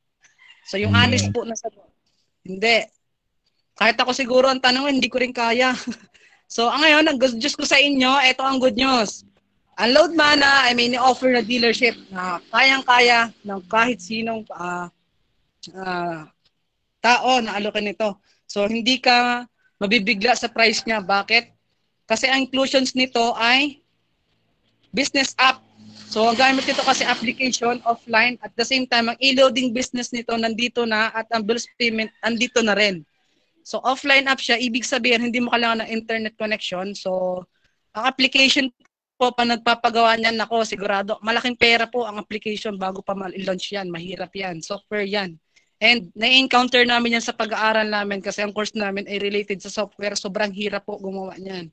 So, yung honest po na sagot. Hindi. Kahit ako siguro ang tanong, hindi ko rin kaya. So, ngayon, ang good news ko sa inyo, ito ang good news. Ang Loadmana ay may ni-offer na dealership na kayang-kaya ng kahit sinong tao na alokan nito. So, hindi ka mabibigla sa price niya. Bakit? Kasi ang inclusions nito ay business app. So, ang gamit nito kasi application, offline, at the same time, ang e-loading business nito nandito na at ang bills payment andito na rin. So, offline app siya, ibig sabihin, hindi mo kailangan ng internet connection. So, ang application po, pa nagpapagawa niyan, ako, sigurado, malaking pera po ang application bago pa ma-launch yan. Mahirap yan. Software yan. And, na-encounter namin yan sa pag-aaral namin kasi ang course namin ay related sa software. Sobrang hirap po gumawa niyan.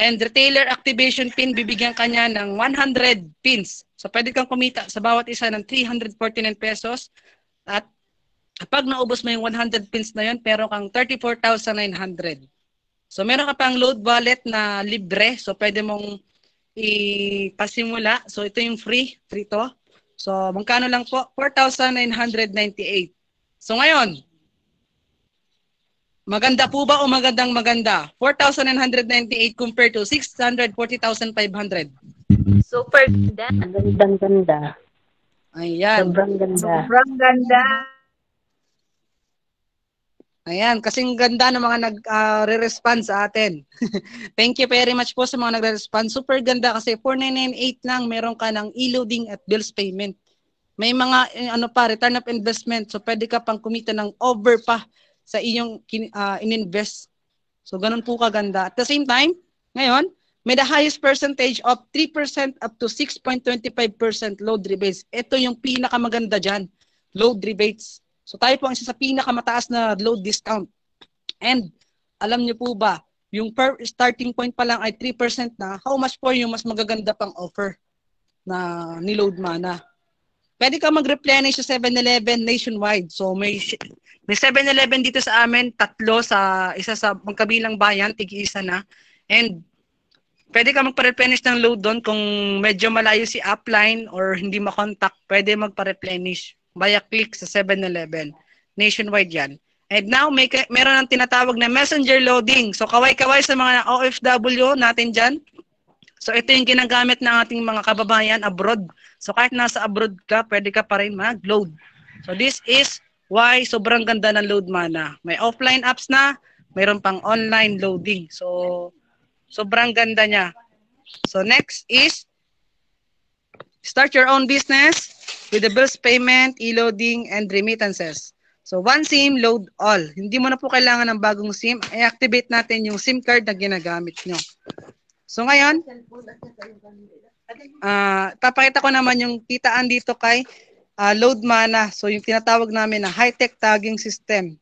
And retailer activation pin, bibigyan kanya ng 100 pins. So pwede kang kumita sa bawat isa ng 349 pesos. At kapag naubos mo yung 100 pins na yun, meron kang 34,900. So meron ka pang load wallet na libre. So pwede mong ipasimula. So ito yung free to. So magkano lang po? 4,998. So ngayon, maganda po ba o maganda? 4,998 compared to 640,500. Super ganda. Gandang-ganda. Ayan. Sobrang ganda. Sobrang ganda. Ayan, kasing ganda ng mga nag-re-respond sa atin. Thank you very much po sa mga nagre-respond. Super ganda kasi 4,998 lang meron ka ng e-loading at bills payment. May mga return of investment. So pwede ka pang kumita ng over pa sa iyong ininvest. So ganun po kaganda. At the same time, ngayon, may the highest percentage of 3% up to 6.25% load rebates. Ito yung pinakamaganda dyan, load rebates. So tayo po ang isa sa pinakamataas na load discount. And alam niyo po ba, yung per starting point pa lang ay 3% na, how much po yung mas magaganda pang offer na ni Load Mana? Pwede ka mag-replenish sa 7-Eleven nationwide. So may 7-Eleven dito sa amin, 3 sa isa sa magkabilang bayan, tig-isa na. And pwede ka magpa-replenish ng load doon kung medyo malayo si upline or hindi makontak, pwede magpa-replenish via click sa 7-Eleven. Nationwide yan. And now, meron ng tinatawag na messenger loading. So, kaway-kaway sa mga OFW natin dyan. So, ito yung ginagamit ng ating mga kababayan abroad. So, kahit nasa abroad ka, pwede ka pa rin mag-load. So, this is why sobrang ganda ng Load Mana. May offline apps na, mayroon pang online loading. So, sobrang ganda niya. So, next is start your own business with the bills payment, e-loading, and remittances. So, one SIM, load all. Hindi mo na po kailangan ng bagong SIM. I-activate natin yung SIM card na ginagamit nyo. So, ngayon, papakita ko naman yung kitaan dito kay Load Mana. So, yung tinatawag namin na high-tech tagging system.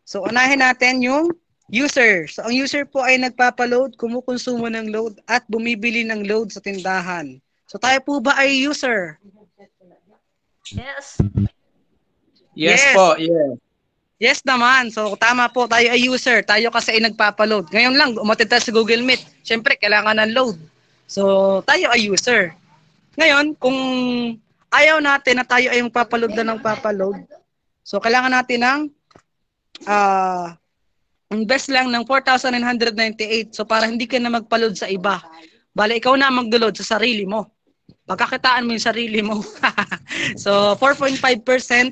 So, unahin natin yung user. So, ang user po ay nagpapaload, kumukonsumo ng load, at bumibili ng load sa tindahan. So, tayo po ba ay user? Yes. Yes po, yes. Yes naman. So, tama po. Tayo ay user. Tayo kasi ay nagpapaload. Ngayon lang, umatid tayo sa Google Meet. Siyempre, kailangan ng load. So, tayo ay user. Ngayon, kung ayaw natin na tayo ay magpapaload na ng papaload, so, kailangan natin ng invest lang ng 4,998. So, para hindi ka na magpaload sa iba. Bale, ikaw na mag-load sa sarili mo. Pagkakitaan mo yung sarili mo. So, 4.5%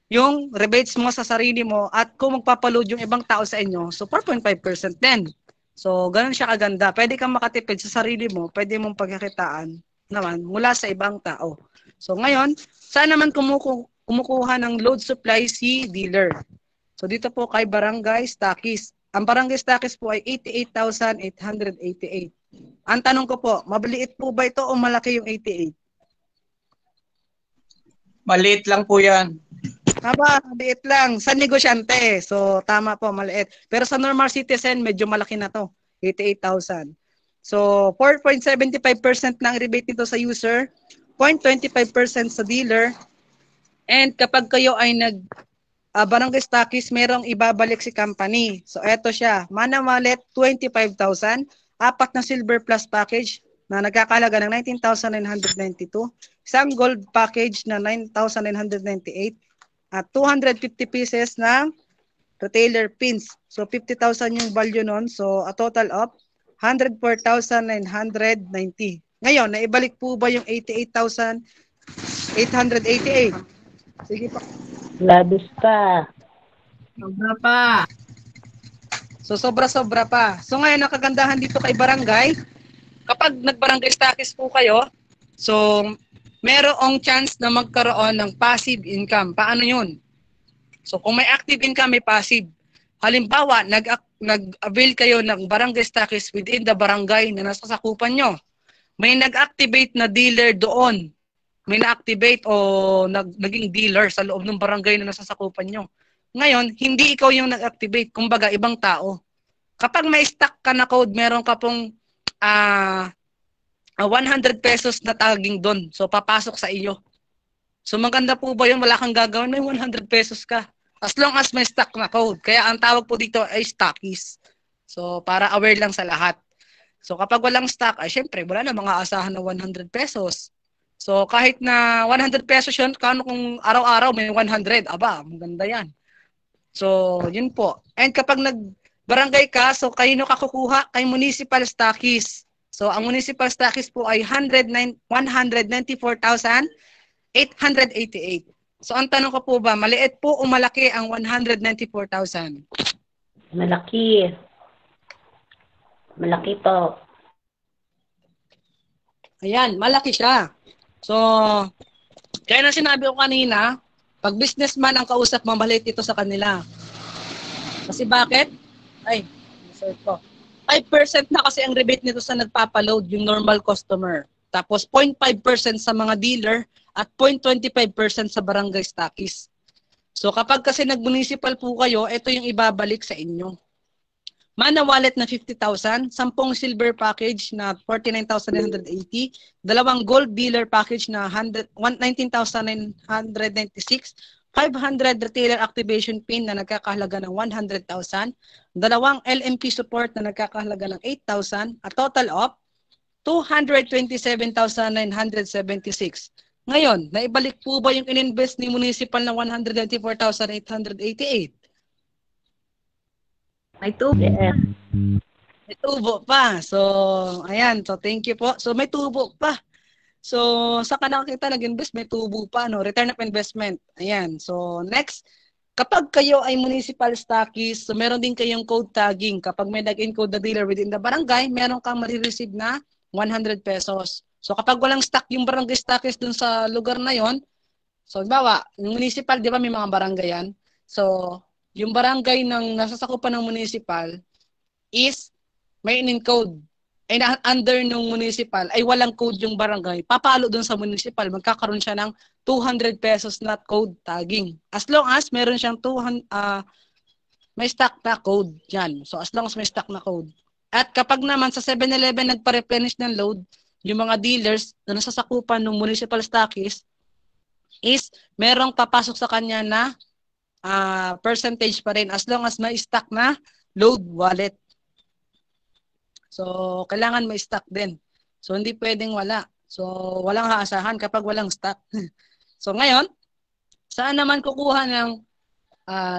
yung rebates mo sa sarili mo at kung magpapaload yung ibang tao sa inyo, so 4.5% din. So, ganun siya kaganda. Pwede kang makatipid sa sarili mo, pwede mong pagkakitaan naman mula sa ibang tao. So, ngayon, saan naman kumukuha ng load supply si dealer? So, dito po kay Barangay Stockies. Ang Barangay Stockies po ay 88,888. Ang tanong ko po, mabaliit po ba ito o malaki yung 88? Maliit lang po yan. Haba, maliit lang. Sa negosyante, so tama po, maliit. Pero sa normal citizen, medyo malaki na to, 88,000. So, 4.75% ng rebate nito sa user, 0.25% sa dealer, and kapag kayo ay Barangay Stockies, merong ibabalik si company. So, eto siya, Mana Wallet, 25,000, 4 na Silver Plus package na nagkakalaga ng 19,992, isang Gold package na 9,998, at 250 pieces ng retailer pins. So, 50,000 yung value nun. So, a total of 104,990. Ngayon, naibalik po ba yung 88,888? Sige pa. Labis pa. Sobra pa. So, sobra-sobra pa. So, ngayon, ang kagandahan dito kay Barangay, kapag nag-Barangay Stockies po kayo, so, merong chance na magkaroon ng passive income. Paano yun? So, kung may active income, may passive. Halimbawa, nag-avail kayo ng Barangay Stockies within the barangay na nasa sakupan nyo. May nag-activate na dealer doon. May na-activate o naging dealer sa loob ng barangay na nasa sakupan nyo. Ngayon, hindi ikaw yung nag-activate. Kumbaga, ibang tao. Kapag may stock ka na code, meron ka pong 100 pesos na tagging doon. So, papasok sa iyo. So, maganda po ba yun? Wala kang gagawin, may 100 pesos ka. As long as may stock na code. Kaya ang tawag po dito ay stockies. So, para aware lang sa lahat. So, kapag walang stock, ay syempre, wala na mga asahan na 100 pesos. So, kahit na 100 pesos yun, kano kung araw-araw may 100? Aba, maganda yan. So, yun po. And kapag nag-barangay ka, so kayo ka kukuha kay municipal stockies. So, ang municipal stockies po ay 194,888. So, ang tanong ko po ba, maliit po o malaki ang 194,000? Malaki. Malaki po. Ayan, malaki siya. So, kaya na sinabi ko kanina, pag businessman ang kausap, mamalit ito sa kanila. Kasi bakit? Ay, insert ko. 5% na kasi ang rebate nito sa nagpapaload, yung normal customer. Tapos 0.5% sa mga dealer at 0.25% sa barangay stockies. So kapag kasi nag-municipal po kayo, ito yung ibabalik sa inyo. Mana wallet na 50,000, 10 silver package na 49,980, 2 gold dealer package na 19,996, 500 retailer activation pin na nagkakahalaga ng 100,000, 2 LMP support na nagkakahalaga ng 8,000, a total of 227,976. Ngayon, naibalik po ba yung ininvest ni municipal na 194,888? May tubo. Yes. May tubo pa. So, ayan. So, thank you po. So, may tubo pa. So, saka nakakita nag-invest, may tubo pa, no? Return of investment. Ayan. So, next, kapag kayo ay municipal stockies, so meron din kayong code tagging. Kapag may nag-encode the dealer within the barangay, meron kang marireceive na 100 pesos. So, kapag walang stock yung barangay stockies dun sa lugar na yon, so, bawa, yung municipal, di ba may mga barangay yan? So, yung barangay ng nasasakupan ng municipal is may in-code. And under ng municipal ay walang code yung barangay. Papalo dun sa municipal, magkakaroon siya ng 200 pesos na code tagging. As long as meron siyang may stock na code yan. So as long as may stock na code. At kapag naman sa 7-Eleven nagpa-replenish ng load, yung mga dealers na nasasakupan ng municipal stockies is merong papasok sa kanya na percentage pa rin as long as may stock na load wallet. So, kailangan may stock din. So, hindi pwedeng wala. So, walang haasahan kapag walang stock. So, ngayon, saan naman kukuha ng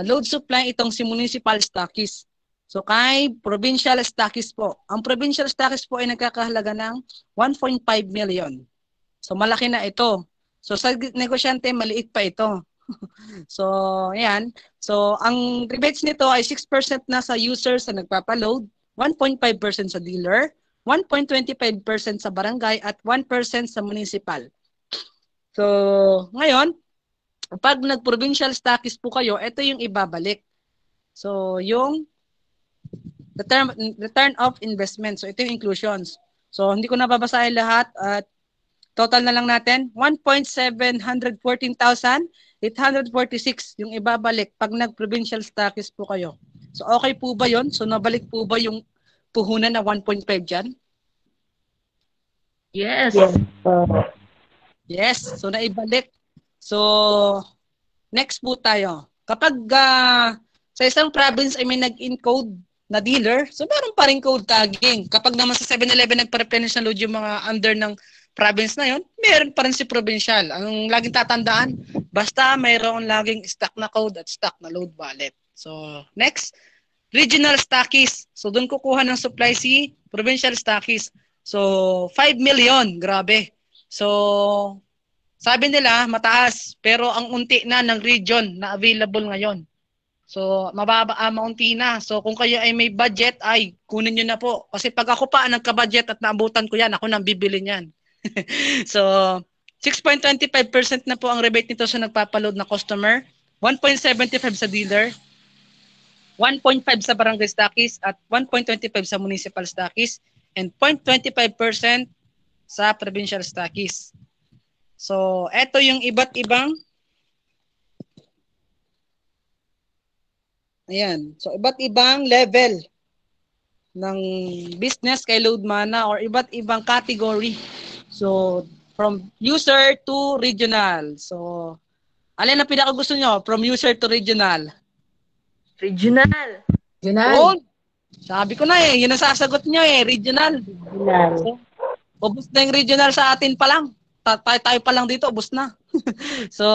load supply itong si municipal stockies? So, kay provincial stockies po. Ang provincial stockies po ay nagkakahalaga ng 1.5 million. So, malaki na ito. So, sa negosyante, maliit pa ito. So, ayan. So, ang rebates nito ay 6% na sa users na nagpapaload, 1.5% sa dealer, 1.25% sa barangay, at 1% sa municipal. So, ngayon, pag nag-provincial stockies po kayo, ito yung ibabalik. So, yung return of investment. So, ito yung inclusions. So, hindi ko nababasahin lahat at total na lang natin, 1,714,846 yung ibabalik pag nag-provincial stockies po kayo. So, okay po ba yon? So, nabalik po ba yung puhunan na 1.5 dyan? Yes. Yes. Yes. So, naibalik. So, next po tayo. Kapag sa isang province ay may nag-encode na dealer, so meron pa rin code tagging. Kapag naman sa 7-Eleven nagpa-replenish na load yung mga under ng province na yon, meron pa rin si provincial. Ang laging tatandaan, basta mayroon laging stock na code at stock na load wallet. So, next, regional stockies. So, doon kukuha ng supply si provincial stockies. So, 5 million. Grabe. So, sabi nila, mataas. Pero ang unti na ng region na available ngayon. So, mababa, maunti na. So, kung kayo ay may budget, ay, kunin nyo na po. Kasi pag ako pa nagka-budget at naabutan ko yan, ako nang bibili niyan. So, 6.25% na po ang rebate nito sa nagpapaload na customer, 1.75 sa dealer, 1.5 sa barangay stockies, at 1.25 sa municipal stockies, and 0.25% sa provincial stockies. So, eto yung iba't ibang So, iba't ibang level ng business kay Loadmana or iba't ibang category. So, from user to regional. So, alin ang pinaka gusto nyo? From user to regional. Regional. Oh, sabi ko na yun ang sasagot nyo regional. So, ubos na yung regional sa atin pa lang. Tayo pa lang dito, ubos na. So,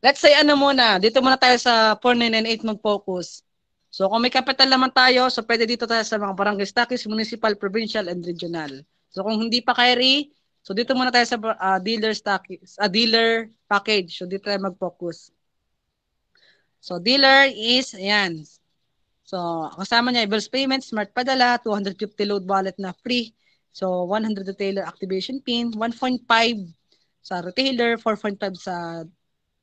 let's say muna, dito muna tayo sa 4998 mag-focus. So, kung may capital naman tayo, so pwede dito tayo sa mga barangay stockists, municipal, provincial, and regional. So, kung hindi pa carry, so dito muna tayo sa dealer stockists, dealer package. So, dito tayo mag-focus. So, dealer is, ayan. So, kasama niya, bills payment, smart padala, 250 load wallet na free. So, 100 retailer activation pin, 1.5 sa retailer, 4.5 sa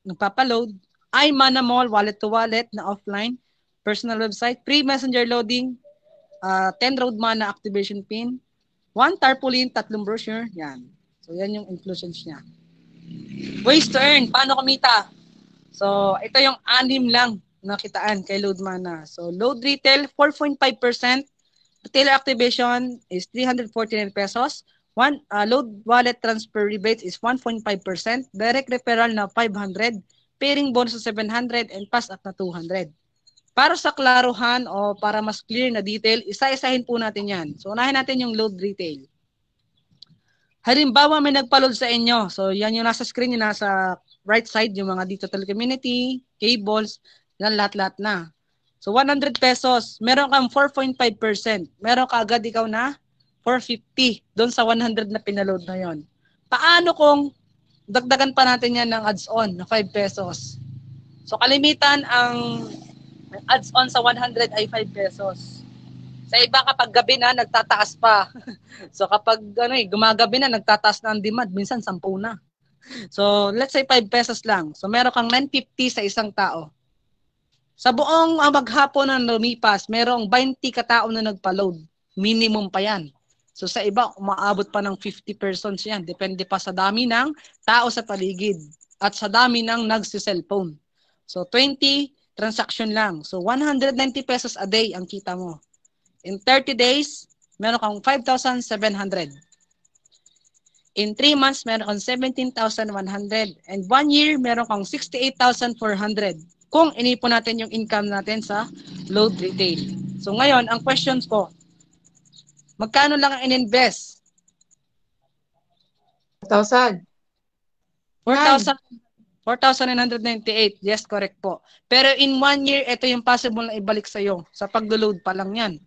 nagpapaload, iMana Mall, wallet to wallet na offline, personal website, free messenger loading, 10 road mana activation pin, 1 tarpaulin, 3 brochure, yan. So, yan yung inclusions niya. Ways to earn, paano kumita? So, ito yung 6 lang na kitaan kay Loadmana. So, load retail, 4.5%, retailer activation is 349 pesos, load wallet transfer rebate is 1.5%, direct referral na 500, pairing bonus na 700, and pass up na 200. Para sa klaruhan o para mas clear na detail, isa-isahin po natin yan. So, unahin natin yung load retail. Halimbawa, may nagpa-load sa inyo. So, yan yung nasa screen, yung nasa right side, yung mga digital community, cables, yan lahat-lahat na. So, 100 pesos, meron kang 4.5%. Meron ka agad ikaw na 450 doon sa 100 na pinaload na yon. Paano kung dagdagan pa natin yan ng ads-on na 5 pesos? So, kalimitan ang ads-on sa 100 ay 5 pesos. Sa iba kapag gabi na, nagtataas pa. So kapag gumagabi na, nagtataas na ang demand. Minsan 10 na. So let's say 5 pesos lang. So meron kang 950 sa isang tao. Sa buong maghapon na lumipas, merong 20 katao na nagpa-load. Minimum pa yan. So sa iba, umaabot pa ng 50 persons yan. Depende pa sa dami ng tao sa paligid at sa dami ng nagsi-cellphone. So 20 transaction lang. So, 190 pesos a day ang kita mo. In 30 days, meron kang 5,700. In 3 months, meron kang 17,100. And 1 year, meron kang 68,400. Kung inipon natin yung income natin sa load retail. So, ngayon, ang questions ko, magkano lang ang in-invest? 1,000. 4,998. Yes, correct po. Pero in 1 year, ito yung possible na ibalik sa'yo. Sa pag-load pa lang yan.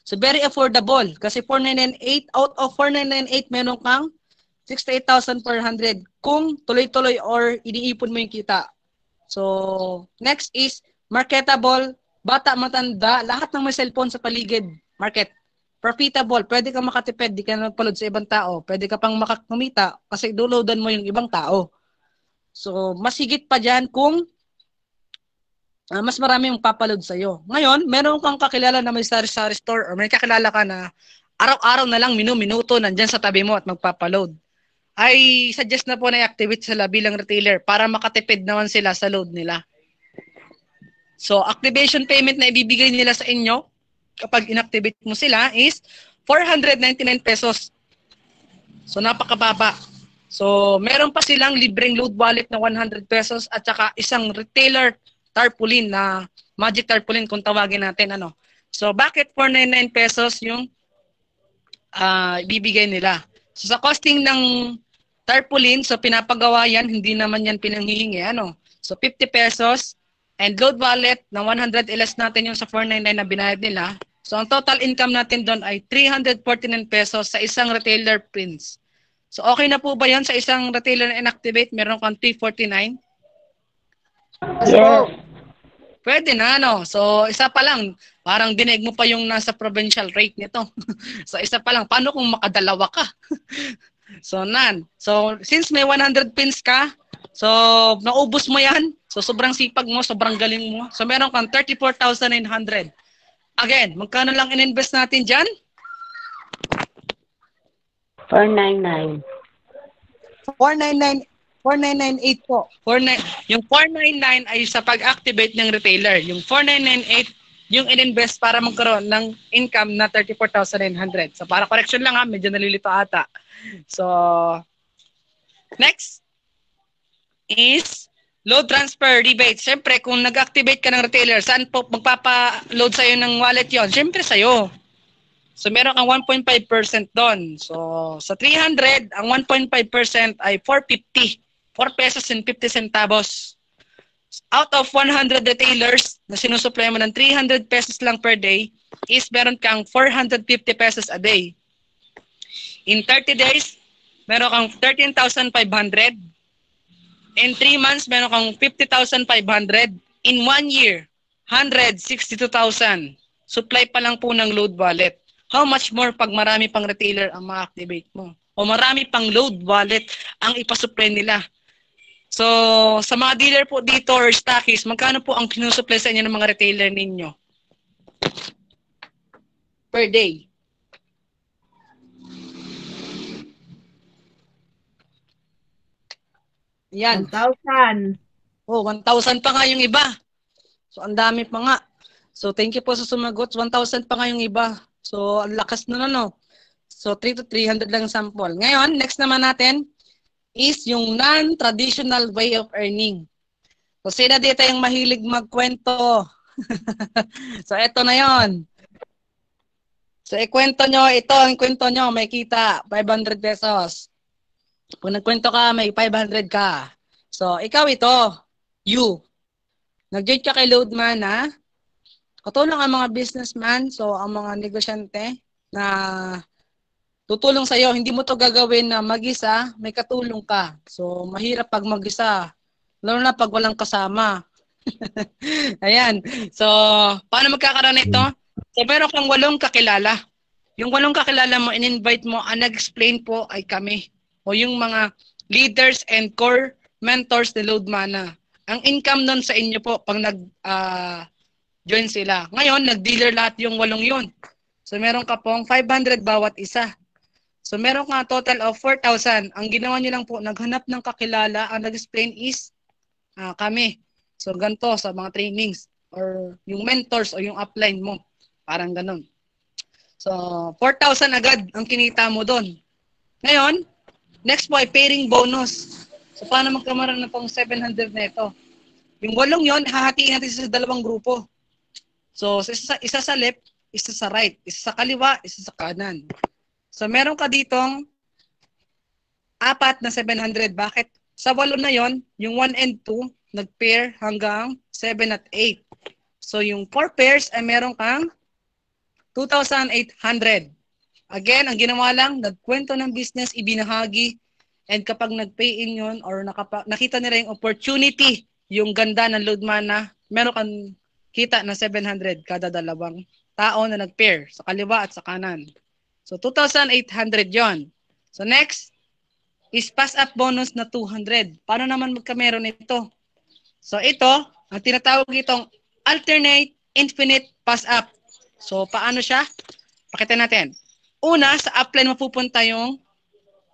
So, very affordable. Kasi 4,998, out of 4,998, meron kang 68,400 kung tuloy-tuloy or iniipon mo yung kita. So, next is marketable, bata, matanda, lahat ng may cellphone sa paligid, market. Profitable, pwede ka makatipid, di ka nagpaload sa ibang tao. Pwede ka pang makakumita kasi downloadan mo yung ibang tao. So, mas higit pa dyan kung mas marami yung papaload sa'yo. Ngayon, meron kang kakilala na may sari-sari store or may kakilala ka na araw-araw na lang, minuto, nandyan sa tabi mo at magpapaload. Ay, suggest na po na i-activate sila bilang retailer para makatipid naman sila sa load nila. So, activation payment na ibibigay nila sa inyo kapag inactivate mo sila is 499 pesos. So, napakababa. So, meron pa silang libreng load wallet na 100 pesos at saka isang retailer tarpaulin na magic tarpaulin kung tawagin natin. So, bakit 499 pesos yung ibibigay nila? So, sa costing ng tarpaulin, so pinapagawa yan, hindi naman yan pinanghihingi. So, 50 pesos and load wallet na 100 less natin yung sa 499 na binayad nila. So, ang total income natin doon ay 349 pesos sa isang retailer prints. So, okay na po ba yan sa isang retailer na inactivate? Meron kang 349? Yes. Pwede na, So, isa pa lang. Parang dinig mo pa yung nasa provincial rate nito. So, isa pa lang. Paano kung makadalawa ka? So, none. So, since may 100 pins ka, so, naubos mo yan. So, sobrang sipag mo, sobrang galing mo. So, meron kang 34,900. Again, magkano lang in-invest natin dyan? 499. 499.8 po. Yung 499 ay sa pag-activate ng retailer. Yung 4998 yung in-invest para magkaroon ng income na 34,900. So para correction lang ha, medyo nalilito ata. So next is load transfer rebate. Siyempre, kung nag-activate ka ng retailer, saan po magpapa-load sa'yo ng wallet yon? Siyempre sa'yo. So meron kang 1.5% doon. So sa 300, ang 1.5% ay 450. 4 pesos and 50 centavos. Out of 100 retailers na sinusupply mo ng 300 pesos lang per day is meron kang 450 pesos a day. In 30 days, meron kang 13,500. In 3 months, meron kang 50,500. In 1 year, 162,000. Supply pa lang po ng load wallet. How much more pag marami pang retailer ang ma-activate mo? O marami pang load wallet ang ipasupply nila? So, sa mga dealer po dito or stockists, magkano po ang kinusupply sa inyo ng mga retailer ninyo? Per day. Yan. 1,000. Oh, 1,000 pa nga yung iba. So, ang dami pa nga. So, thank you po sa sumagot. 1,000 pa nga yung iba. So, ang lakas na no. So, 3 to 300 lang sample. Ngayon, next naman natin is yung non-traditional way of earning. So, sino dito yung mahilig magkwento? So, eto na yon. So, ikwento nyo, ito ang kwento nyo, may kita, 500 pesos. Kung nagkwento ka, may 500 ka. So, ikaw ito, you. Nag-join ka kay Loadman, ha? Katulong ang mga businessman, so ang mga negosyante na tutulong sa'yo. Hindi mo to gagawin na mag-isa, may katulong ka. So, mahirap pag mag-isa. Lalo na pag walang kasama. Ayan. So, paano magkakaroon nito? So, meron kang 8 kakilala. Yung 8 kakilala mo, in-invite mo, ang nag-explain po ay kami. O yung mga leaders and core mentors ni Loadmana. Ang income nun sa inyo po, pag nag-join sila. Ngayon, nag-dealer lahat yung 8 yun. So, meron ka pong 500 bawat isa. So, meron ka total of 4,000. Ang ginawa nyo lang po, naghanap ng kakilala. Ang nag-explain is kami. So, ganito sa mga trainings or yung mentors o yung upline mo. Parang ganun. So, 4,000 agad ang kinita mo doon. Ngayon, next po ay pairing bonus. So, paano magkamaroon na pong 700 na ito? Yung 8 yon, hahatiin natin sa 2 grupo. So, isa sa left, isa sa right. Isa sa kaliwa, isa sa kanan. So, meron ka ditong 4 na 700. Bakit? Sa 8 na yon, yung 1 and 2, nag-pair hanggang 7 at 8. So, yung 4 pairs ay meron kang 2,800. Again, ang ginawa lang, nagkwento ng business, ibinahagi, and kapag nag-pay in yun, or nakita nila yung opportunity, yung ganda ng Loadmana, meron kang kita na 700 kada 2 tao na nag-pair sa kaliwa at sa kanan. So, 2,800 yon. So, next is pass-up bonus na 200. Paano naman magkameron ito? So, ito, ang tinatawag itong alternate infinite pass-up. So, paano siya? Pakita natin. Una, sa upline mapupunta yung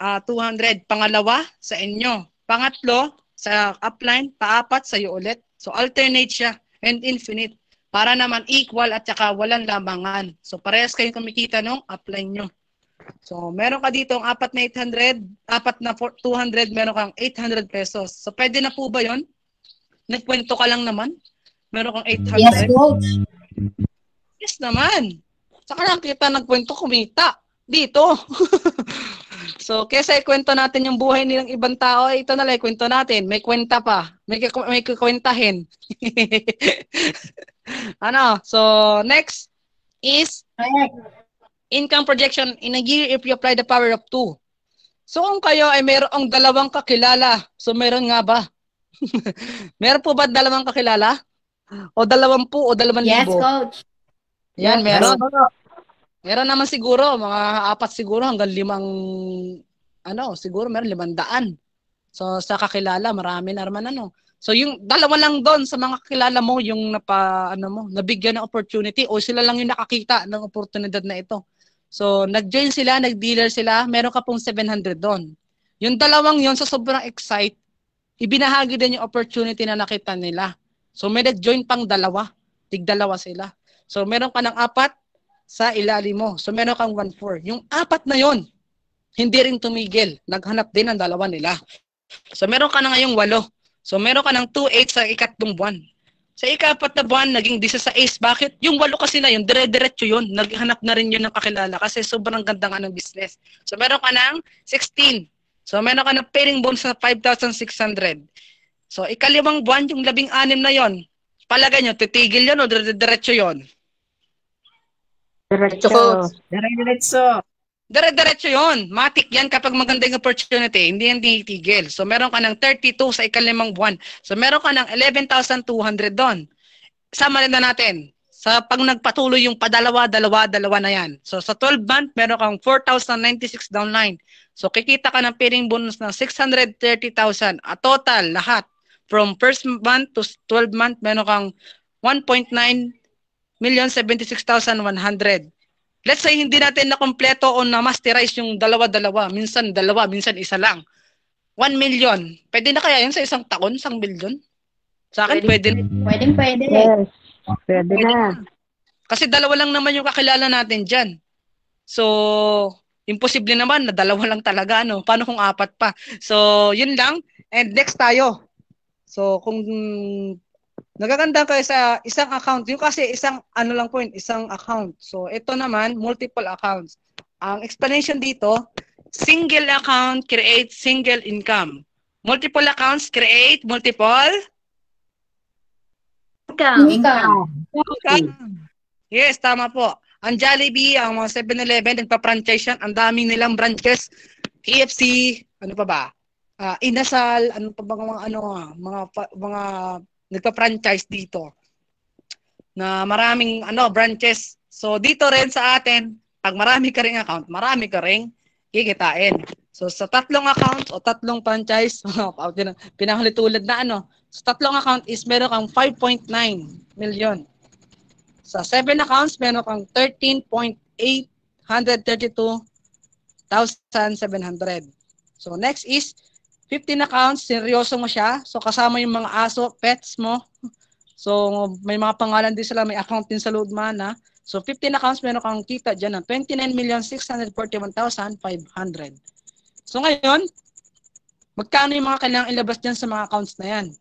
200. Pangalawa, sa inyo. Pangatlo, sa upline, paapat, sa'yo ulit. So, alternate siya and infinite. Para naman equal at saka walang lamangan. So, parehas kayong kumikita ng upline nyo. So, meron ka dito ang 4 na 800, 4 na 200, meron kang 800 pesos. So, pwede na po ba yon? Nagkwento ka lang naman? Meron kang 800? Yes, coach. Yes naman. Saka lang kita nagkwento, kumita. Dito. So, kesa ikwento natin yung buhay nilang ibang tao, ito na lang ikwento natin. May kwenta pa. May kukwentahin. Ano? So, next is income projection in a year if you apply the power of 2. So, kung kayo ay mayroong 2 kakilala, so meron nga ba? Meron po ba 2 kakilala? O 20 o 2,000? Yes, coach. Yan, meron. Meron naman siguro, mga 4 siguro hanggang 5, siguro meron 500. So, sa kakilala, marami na naman So, yung 2 lang doon sa mga kakilala mo, yung nabigyan ng opportunity o sila lang yung nakakita ng oportunidad na ito. So, nag-join sila, nag-dealer sila, meron ka pong 700 doon. Yung 2 yun, sa sobrang excite, ibinahagi din yung opportunity na nakita nila. So, may nag-join pang 2, tig 2 sila. So meron ka ng 4 sa ilalim mo. So meron kang 1-4. Yung 4 na yon, hindi rin tumigil. Naghanap din ang dalawa nila. So meron ka na ngayong 8. So meron ka ng 2-8 sa ikatlong buwan. Sa ika-4 na buwan, naging 16. Bakit? Yung 8 kasi na yun, dire-diretso yun. Naghanap na rin yun ng kakilala kasi sobrang ganda nga ng business. So meron ka ng 16. So meron ka ng pairing bonus na 5,600. So ika-5 buwan, yung 16 na yon, palagay nyo, titigil yun o dire-diretso yun? Diretso. Dire-diretso yun. Matik yan kapag maganda yung opportunity. Hindi yan titigil. So meron ka ng 32 sa ika-5 buwan. So meron ka ng 11,200 doon. Sama rin na natin. Sa pag nagpatuloy yung padalawa na yan. So sa 12 month, meron kang 4,096 downline. So kikita ka ng pairing bonus ng 630,000. A total, lahat. From first month to 12 month, meron kang 1,976,100. Let's say hindi natin na kompleto o na masterize yung dalawa-dalawa. Minsan dalawa, minsan isa lang. 1 million. Pwede na kaya yun sa isang taon, 1 million? Sa akin, pwede. Pwede. Yes. Pwede na. Kasi dalawa lang naman yung kakilala natin dyan. So, imposible naman na dalawa lang talaga. No? Paano kung 4 pa? So, yun lang. And next tayo. So, kung nagaganda kayo sa isang account, yung kasi isang isang account. So, ito naman, multiple accounts. Ang explanation dito, single account create single income. Multiple accounts create multiple Income. Yes, tama po. Ang Jollibee, ang mga 7-Eleven, nagpa-franchise yan. Ang daming nilang branches. KFC, ano pa ba? Inasal, ano pa ba mga nagpa-franchise dito na maraming branches. So dito rin sa atin, pag marami ka ring account, marami ka ring kikitain. So sa 3 accounts o 3 franchise, pinahuli-tulad na sa 3 account is meron kang 5.9 million. Sa 7 accounts, meron kang 13,832,700. So next is 15 accounts, seryoso mo siya. So kasama yung mga aso, pets mo. So may mga pangalan din sila, may account din sa Loadmana. So 15 accounts, meron kang kita dyan ng 29,641,500. So ngayon, magkano yung mga kailangang ilabas dyan sa mga accounts na yan?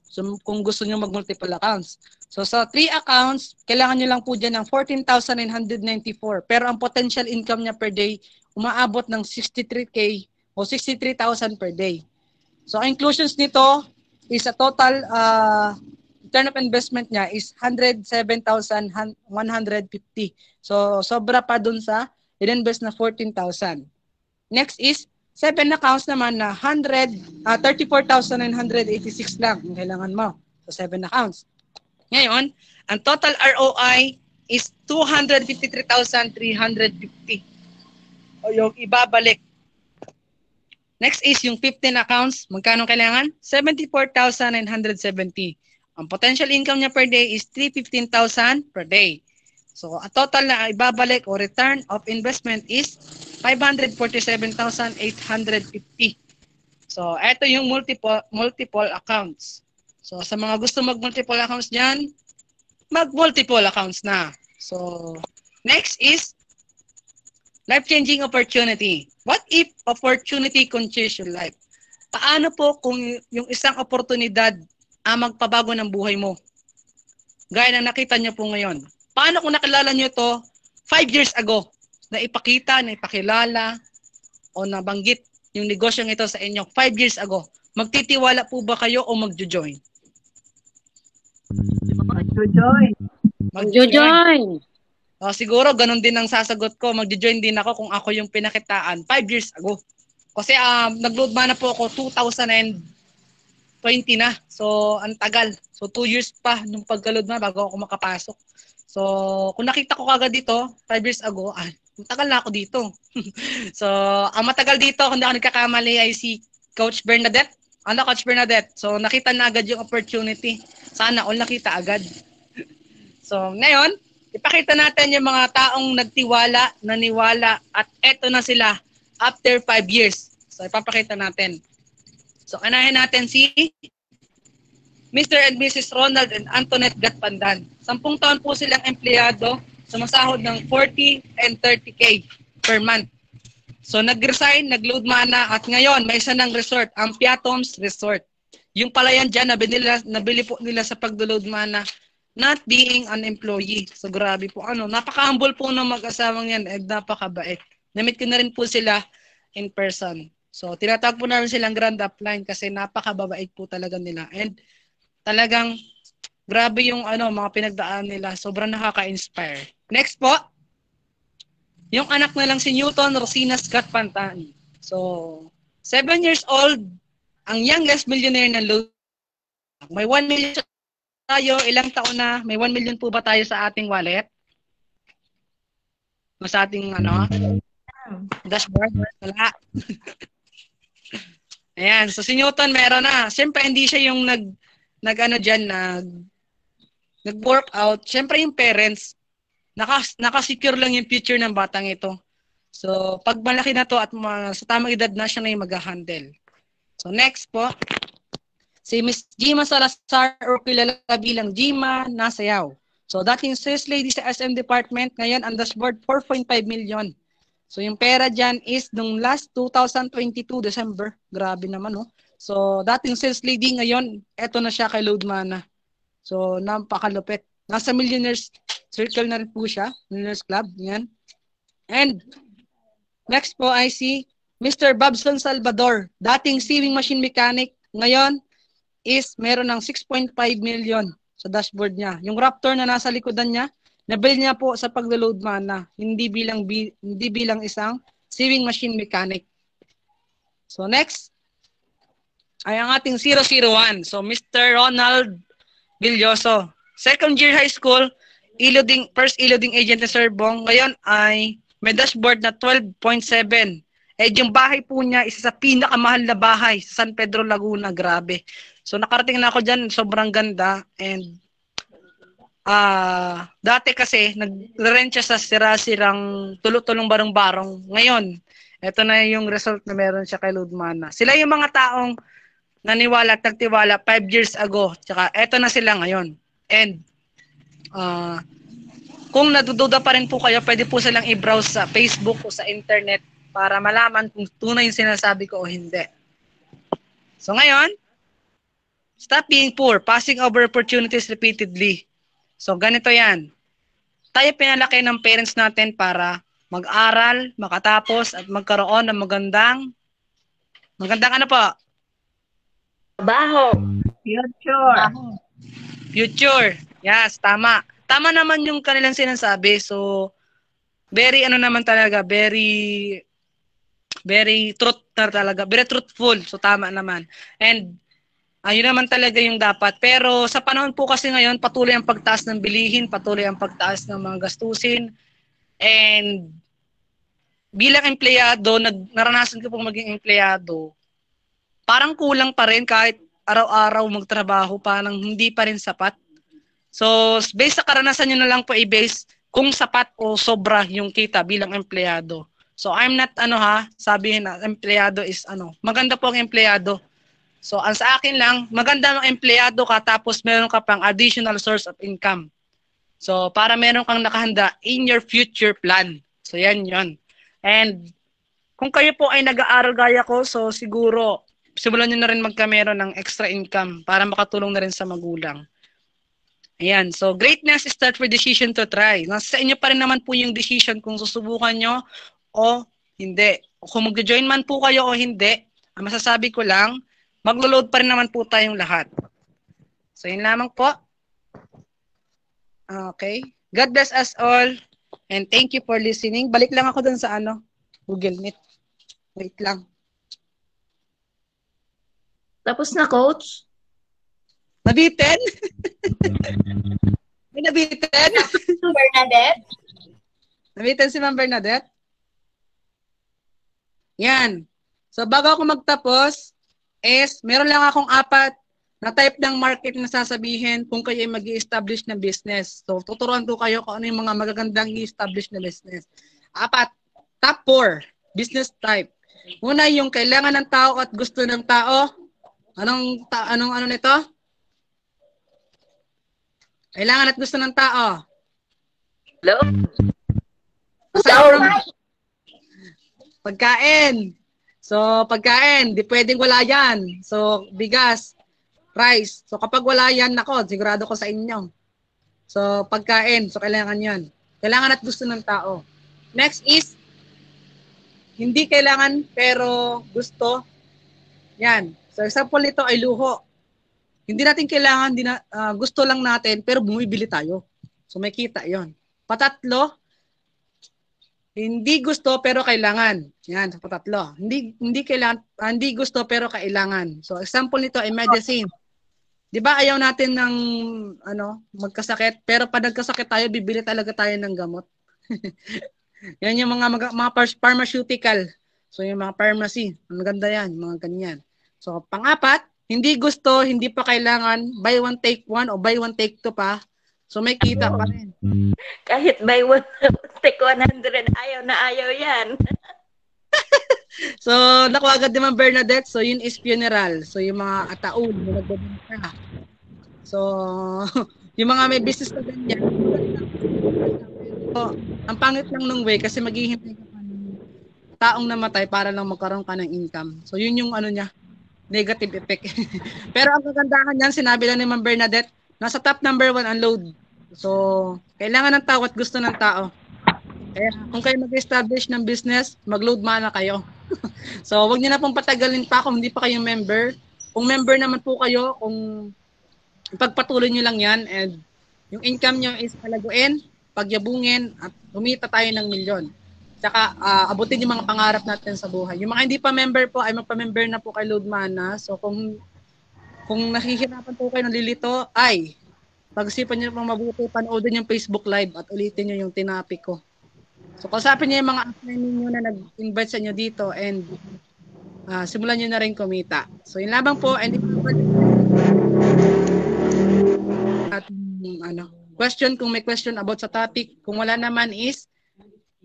So kung gusto nyo mag-multiple accounts. So sa 3 accounts, kailangan nyo lang po dyan ng 14,994. Pero ang potential income niya per day, umaabot ng 63K o 63,000 per day. So ang inclusions nito is a total return of investment niya is 107,150. So sobra pa dun sa in-invest na 14,000. Next is 7 accounts naman na 34,986 lang ang kailangan mo. So 7 accounts. Ngayon, ang total ROI is 253,350. O yung ibabalik. Next is yung 15 accounts. Magkano kailangan? 74,970. Ang potential income niya per day is 315,000 per day. So, a total na ibabalik o return of investment is 547,850. So, ito yung multiple accounts. So, sa mga gusto mag-multiple accounts dyan, mag-multiple accounts na. So, next is life-changing opportunity. What if opportunity can change your life? Paano po kung yung isang oportunidad magpabago ng buhay mo? Gaya na nakita niyo po ngayon. Paano kung nakilala niyo to 5 years ago? Na ipakita, na ipakilala, o nabanggit yung negosyong ito sa inyo 5 years ago. Magtitiwala po ba kayo o magjo-join? Magjo-join. Siguro ganun din ang sasagot ko. Magjo-join din ako kung ako yung pinakitaan 5 years ago. Kasi nag-Loadmana po ako 2020 na. So, ang tagal. So, 2 years pa nung pagka-Loadmana bago ako makapasok. So, kung nakita ko kagad dito 5 years ago, matagal na ako dito. So, ang matagal dito, kung hindi ako nagkakamali, ay si Coach Bernadette. Coach Bernadette. So, nakita na agad yung opportunity. Sana all nakita agad. So, ngayon, ipakita natin yung mga taong nagtiwala, naniwala, at eto na sila after 5 years. So, ipapakita natin. So, anahin natin si Mr. and Mrs. Ronald and Antoinette Gatpandan. 10 taon po silang empleyado, sumasahod ng 40 and 30K per month. So nag-resign, nag-load mana, at ngayon may isa ng resort, ang Piatoms Resort. Yung palayan dyan, nabili po nila sa pag-load mana, not being an employee. So grabe po, napaka-humble po ng mag-asawang yan, napakabait. Namit ko na rin po sila in person. So tinatawag po namin silang grand upline kasi napakababait po talaga nila. And talagang grabe yung mga pinagdaan nila, sobrang nakaka-inspire. Next po, yung anak na lang si Newton Rosina Scott Pantani. So, 7 years old, ang youngest millionaire ng load. May 1 million tayo, ilang taon na? May 1 million po ba tayo sa ating wallet? O sa ating dashboard? Wala. Ayan, so si Newton meron na. Siyempre hindi siya yung nag-workout. Siyempre yung parents, nakasecure lang yung future ng batang ito. So, pag malaki na to at sa tamang edad na siya na yung mag-handle. So, next po, si Miss Gima Salazar o kilala bilang Gima Nasayaw. So, dating sales lady sa SM Department, ngayon ang dashboard 4.5 million. So, yung pera dyan is nung last 2022 December. Grabe naman, no? So, dating sales lady ngayon, eto na siya kay Load Mana. So, napakalupit. Nasa Millionaires Circle na rin po siya. Millionaires Club. Yan. And, next po I see Mr. Babson Salvador. Dating sewing machine mechanic. Ngayon is meron ng 6.5 million sa dashboard niya. Yung Raptor na nasa likodan niya, nabili niya po sa pag-load mana. Hindi bilang isang sewing machine mechanic. So, next ay ang ating 001. So, Mr. Ronald Villoso. Second year high school, first e-loading agent ni Sir Bong. Ngayon ay may dashboard na 12.7. Yung bahay po niya, isa sa pinakamahal na bahay sa San Pedro, Laguna. Grabe. So, nakarating na ako dyan. Sobrang ganda. And, dati kasi, nag-rent siya sa sira-sirang tulong barong-barong. Ngayon, ito na yung result na meron siya kay Load Mana. Sila yung mga taong naniwala at nagtiwala 5 years ago. Tsaka, eto na sila ngayon. And, kung nadududa pa rin po kayo, pwede po silang i-browse sa Facebook o sa internet para malaman kung tunay yung sinasabi ko o hindi. So ngayon, stop being poor, passing over opportunities repeatedly. So ganito yan. Tayo pinalaki ng parents natin para mag-aral, makatapos, at magkaroon ng magandang ano po? Trabaho. Future. Yes, tama. Tama naman yung kanilang sinasabi. So, very truthful. So, tama naman. And, yun naman talaga yung dapat. Pero, sa panahon po kasi ngayon, patuloy ang pagtaas ng bilihin, patuloy ang pagtaas ng mga gastusin. And, bilang empleyado, naranasan ko pong maging empleyado, parang kulang pa rin kahit araw-araw magtrabaho, parang hindi pa rin sapat. So, based sa karanasan nyo na lang po i-base kung sapat o sobra yung kita bilang empleyado. So, I'm not, sabihin na empleyado is, maganda po ang empleyado. So, ang sa akin lang, maganda ang empleyado ka tapos meron ka pang additional source of income. So, para meron kang nakahanda in your future plan. So, yan yun. And, kung kayo po ay nag-aaral gaya ko, so siguro, simulan nyo na rin magkameron ng extra income para makatulong na rin sa magulang. Ayan. So, greatness starts with decision to try. Nasa inyo pa rin naman po yung decision kung susubukan nyo o hindi. Kung mag-join man po kayo o hindi, ang masasabi ko lang, maglo-load pa rin naman po tayong lahat. So, yun lamang po. Okay. God bless us all. And thank you for listening. Balik lang ako dun sa Google Meet. Wait lang. Tapos na, Coach? Nabitin? May nabitin? Bernadette? Nabitin si Ma'am Bernadette? Yan. So, bago ako magtapos, meron lang akong 4 na type ng market na sasabihin kung kayo ay mag-i-establish ng business. So, tuturuan ko kayo kung ano yung mga magagandang i-establish na business. 4. Top 4. Business type. Una, yung kailangan ng tao at gusto ng tao. Anong nito? Kailangan at gusto ng tao. Hello? Pagkain. So, pagkain, di pwedeng wala yan. So, bigas, rice. So, kapag wala yan, nako, sigurado ko sa inyo. So, pagkain. So, kailangan yan. Kailangan at gusto ng tao. Next is, hindi kailangan pero gusto. Yan. So, example nito ay luho. Hindi natin kailangan, gusto lang natin, pero bumibili tayo. So, may kita yon. Patatlo, hindi gusto pero kailangan. Yan, sa patatlo. Hindi kailangan, hindi gusto pero kailangan. So, example nito ay medicine. 'Di ba ayaw natin ng magkasakit, pero pag nagkasakit tayo, bibili talaga tayo ng gamot. Yan yung mga pharmaceutical. So, yung mga pharmacy, ang ganda yan, mga ganyan. So, pang-apat, hindi gusto, hindi pa kailangan, buy one take one o buy one take two pa. So, may kita pa rin. Kahit buy one, take 100, ayaw na ayaw yan. So, nakuha agad naman Bernadette. So, yun is funeral. So, yung mga ataon, yung nagbabanta. So, yung mga may business na ganyan. So, ang pangit lang nung way kasi maghihintay ka pa ng taong namatay para lang magkaroon ka ng income. So, yun yung negative effect. Pero ang kagandahan niyan, sinabi lang ni Ma'am Bernadette, nasa top number 1 ang load. So, kailangan ng tao at gusto ng tao. Kaya kung kayo mag-establish ng business, mag-load mana kayo. So, wag niyo na pong patagalin pa kung hindi pa kayo member. Kung member naman po kayo, kung pagpatuloy niyo lang yan and yung income niyo is palaguin, pagyabungin at humita tayo ng milyon. Tsaka abutin yung mga pangarap natin sa buhay. Yung mga hindi pa member po ay magpa-member na po kay Load Mana. So, kung nahihirapan po kayo, nalilito, ay pag-isipan niyo pong mabuti, panoodin yung Facebook Live at ulitin niyo yung tinapik ko. So, kausapin niyo yung mga upline niyo na nag-invite sa inyo dito and simulan niyo na rin kumita. So, yun lamang po. And question, kung may question about sa topic. Kung wala naman is,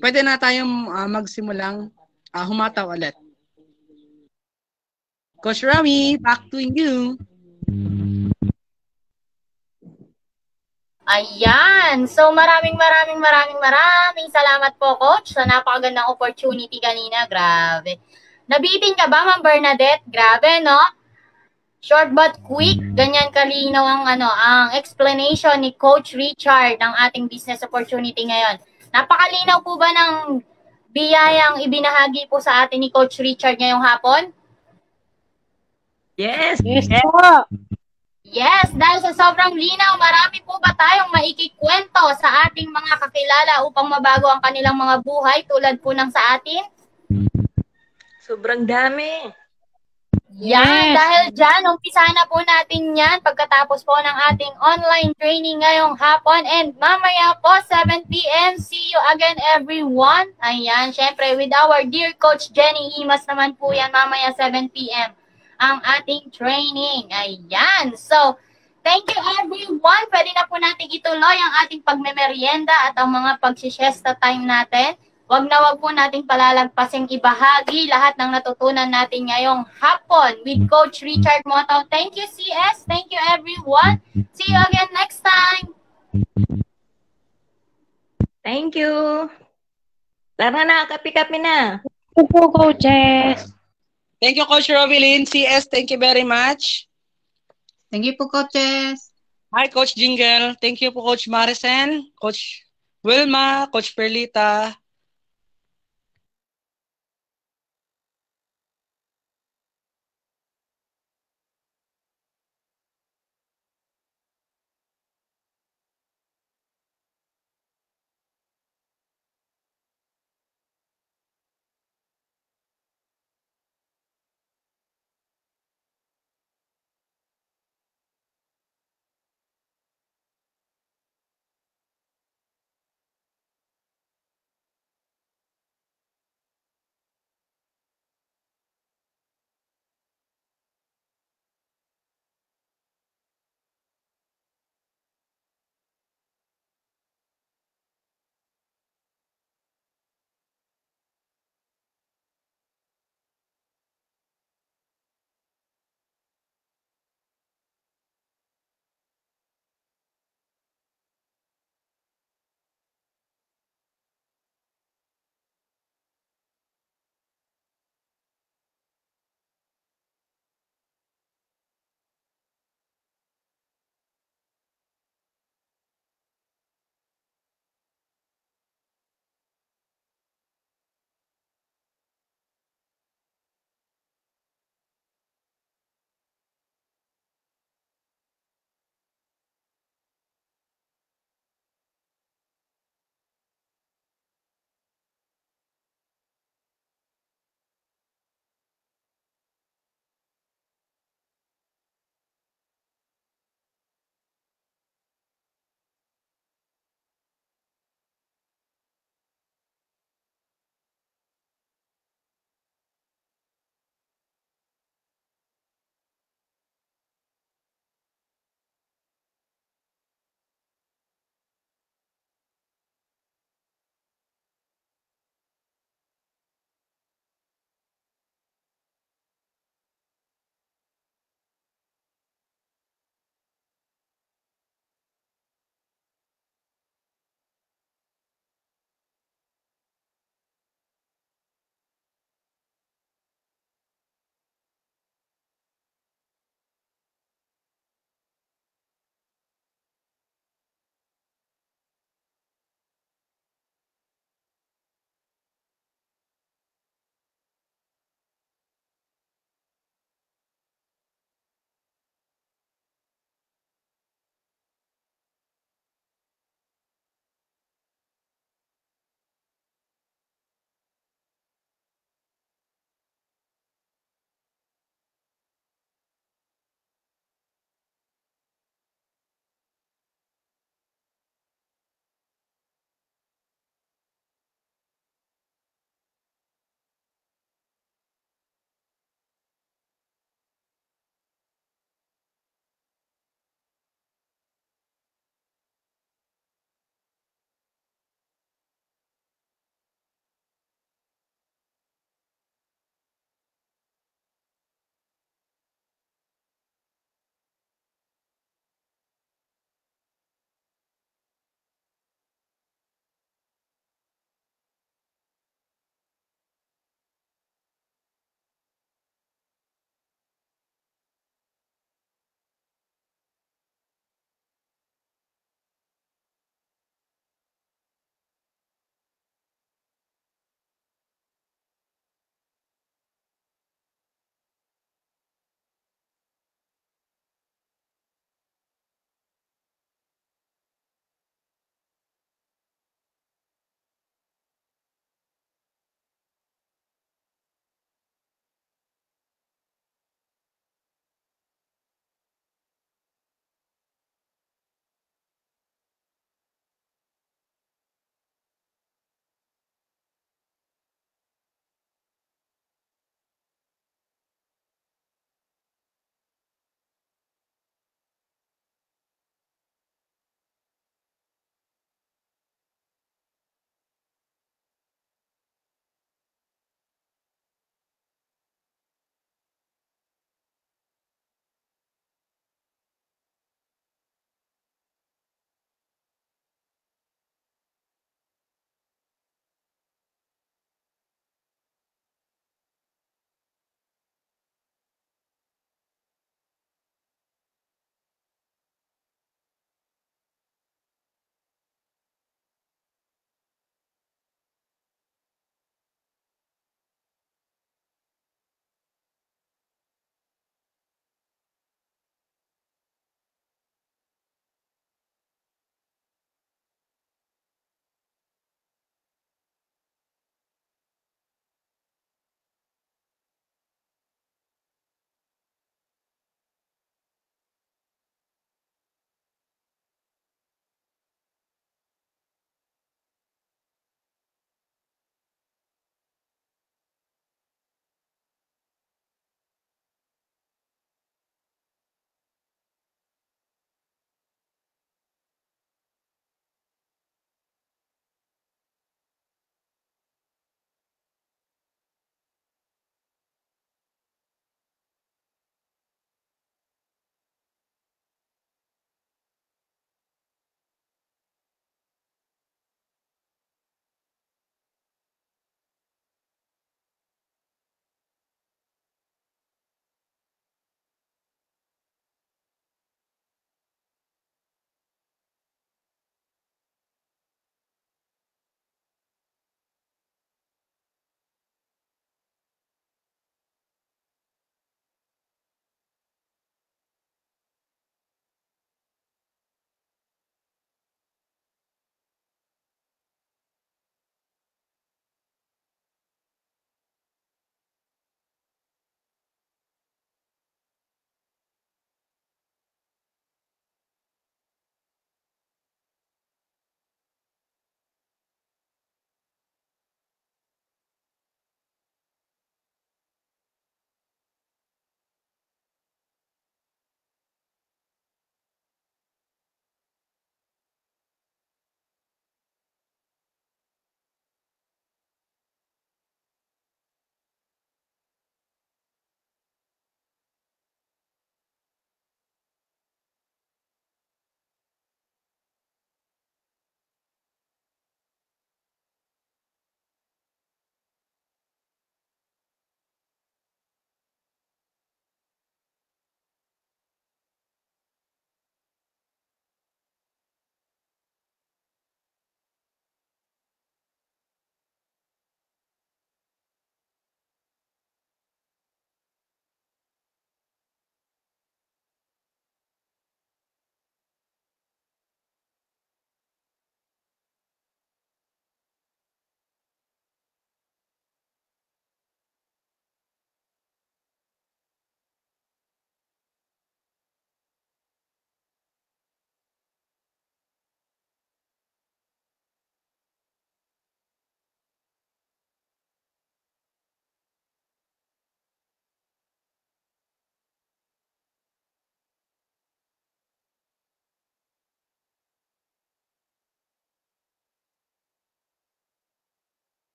pwede na tayong magsimulang humataw ulit. Coach Rami, back to you. Ayan. So, maraming salamat po, Coach, sa napakagandang opportunity kanina. Grabe. Nabitin ka ba, Ma'am Bernadette? Grabe, no? Short but quick. Ganyan kalinaw ang explanation ni Coach Richard ng ating business opportunity ngayon. Napakalinaw po ba ng biyayang ibinahagi po sa atin ni Coach Richard ngayong hapon? Yes. Yes po. Yes, dahil sa sobrang linaw, marami po ba tayong maikikwento sa ating mga kakilala upang mabago ang kanilang mga buhay tulad po ng sa atin? Sobrang dami. Yan, Yes. dahil dyan, umpisa na po natin yan pagkatapos po ng ating online training ngayong hapon. And mamaya po, 7 p.m. See you again, everyone. Ayan, syempre, with our dear Coach Jenny Imas naman po yan, mamaya 7 p.m. ang ating training. Ayan. So, thank you everyone. Pwede na po natin ituloy ang ating pagmemeryenda at ang mga pagsisiesta time natin. Wag po nating palalagpasing ibahagi lahat ng natutunan natin ngayong hapon with Coach Richard Moto. Thank you, CS. Thank you, everyone. See you again next time. Thank you. Tara na, kapi-kapi na. Thank you po, coaches. Thank you, Coach Robilyn. CS, thank you very much. Thank you po, coaches. Hi, Coach Jingle. Thank you po, Coach Maricen, Coach Wilma, Coach Perlita.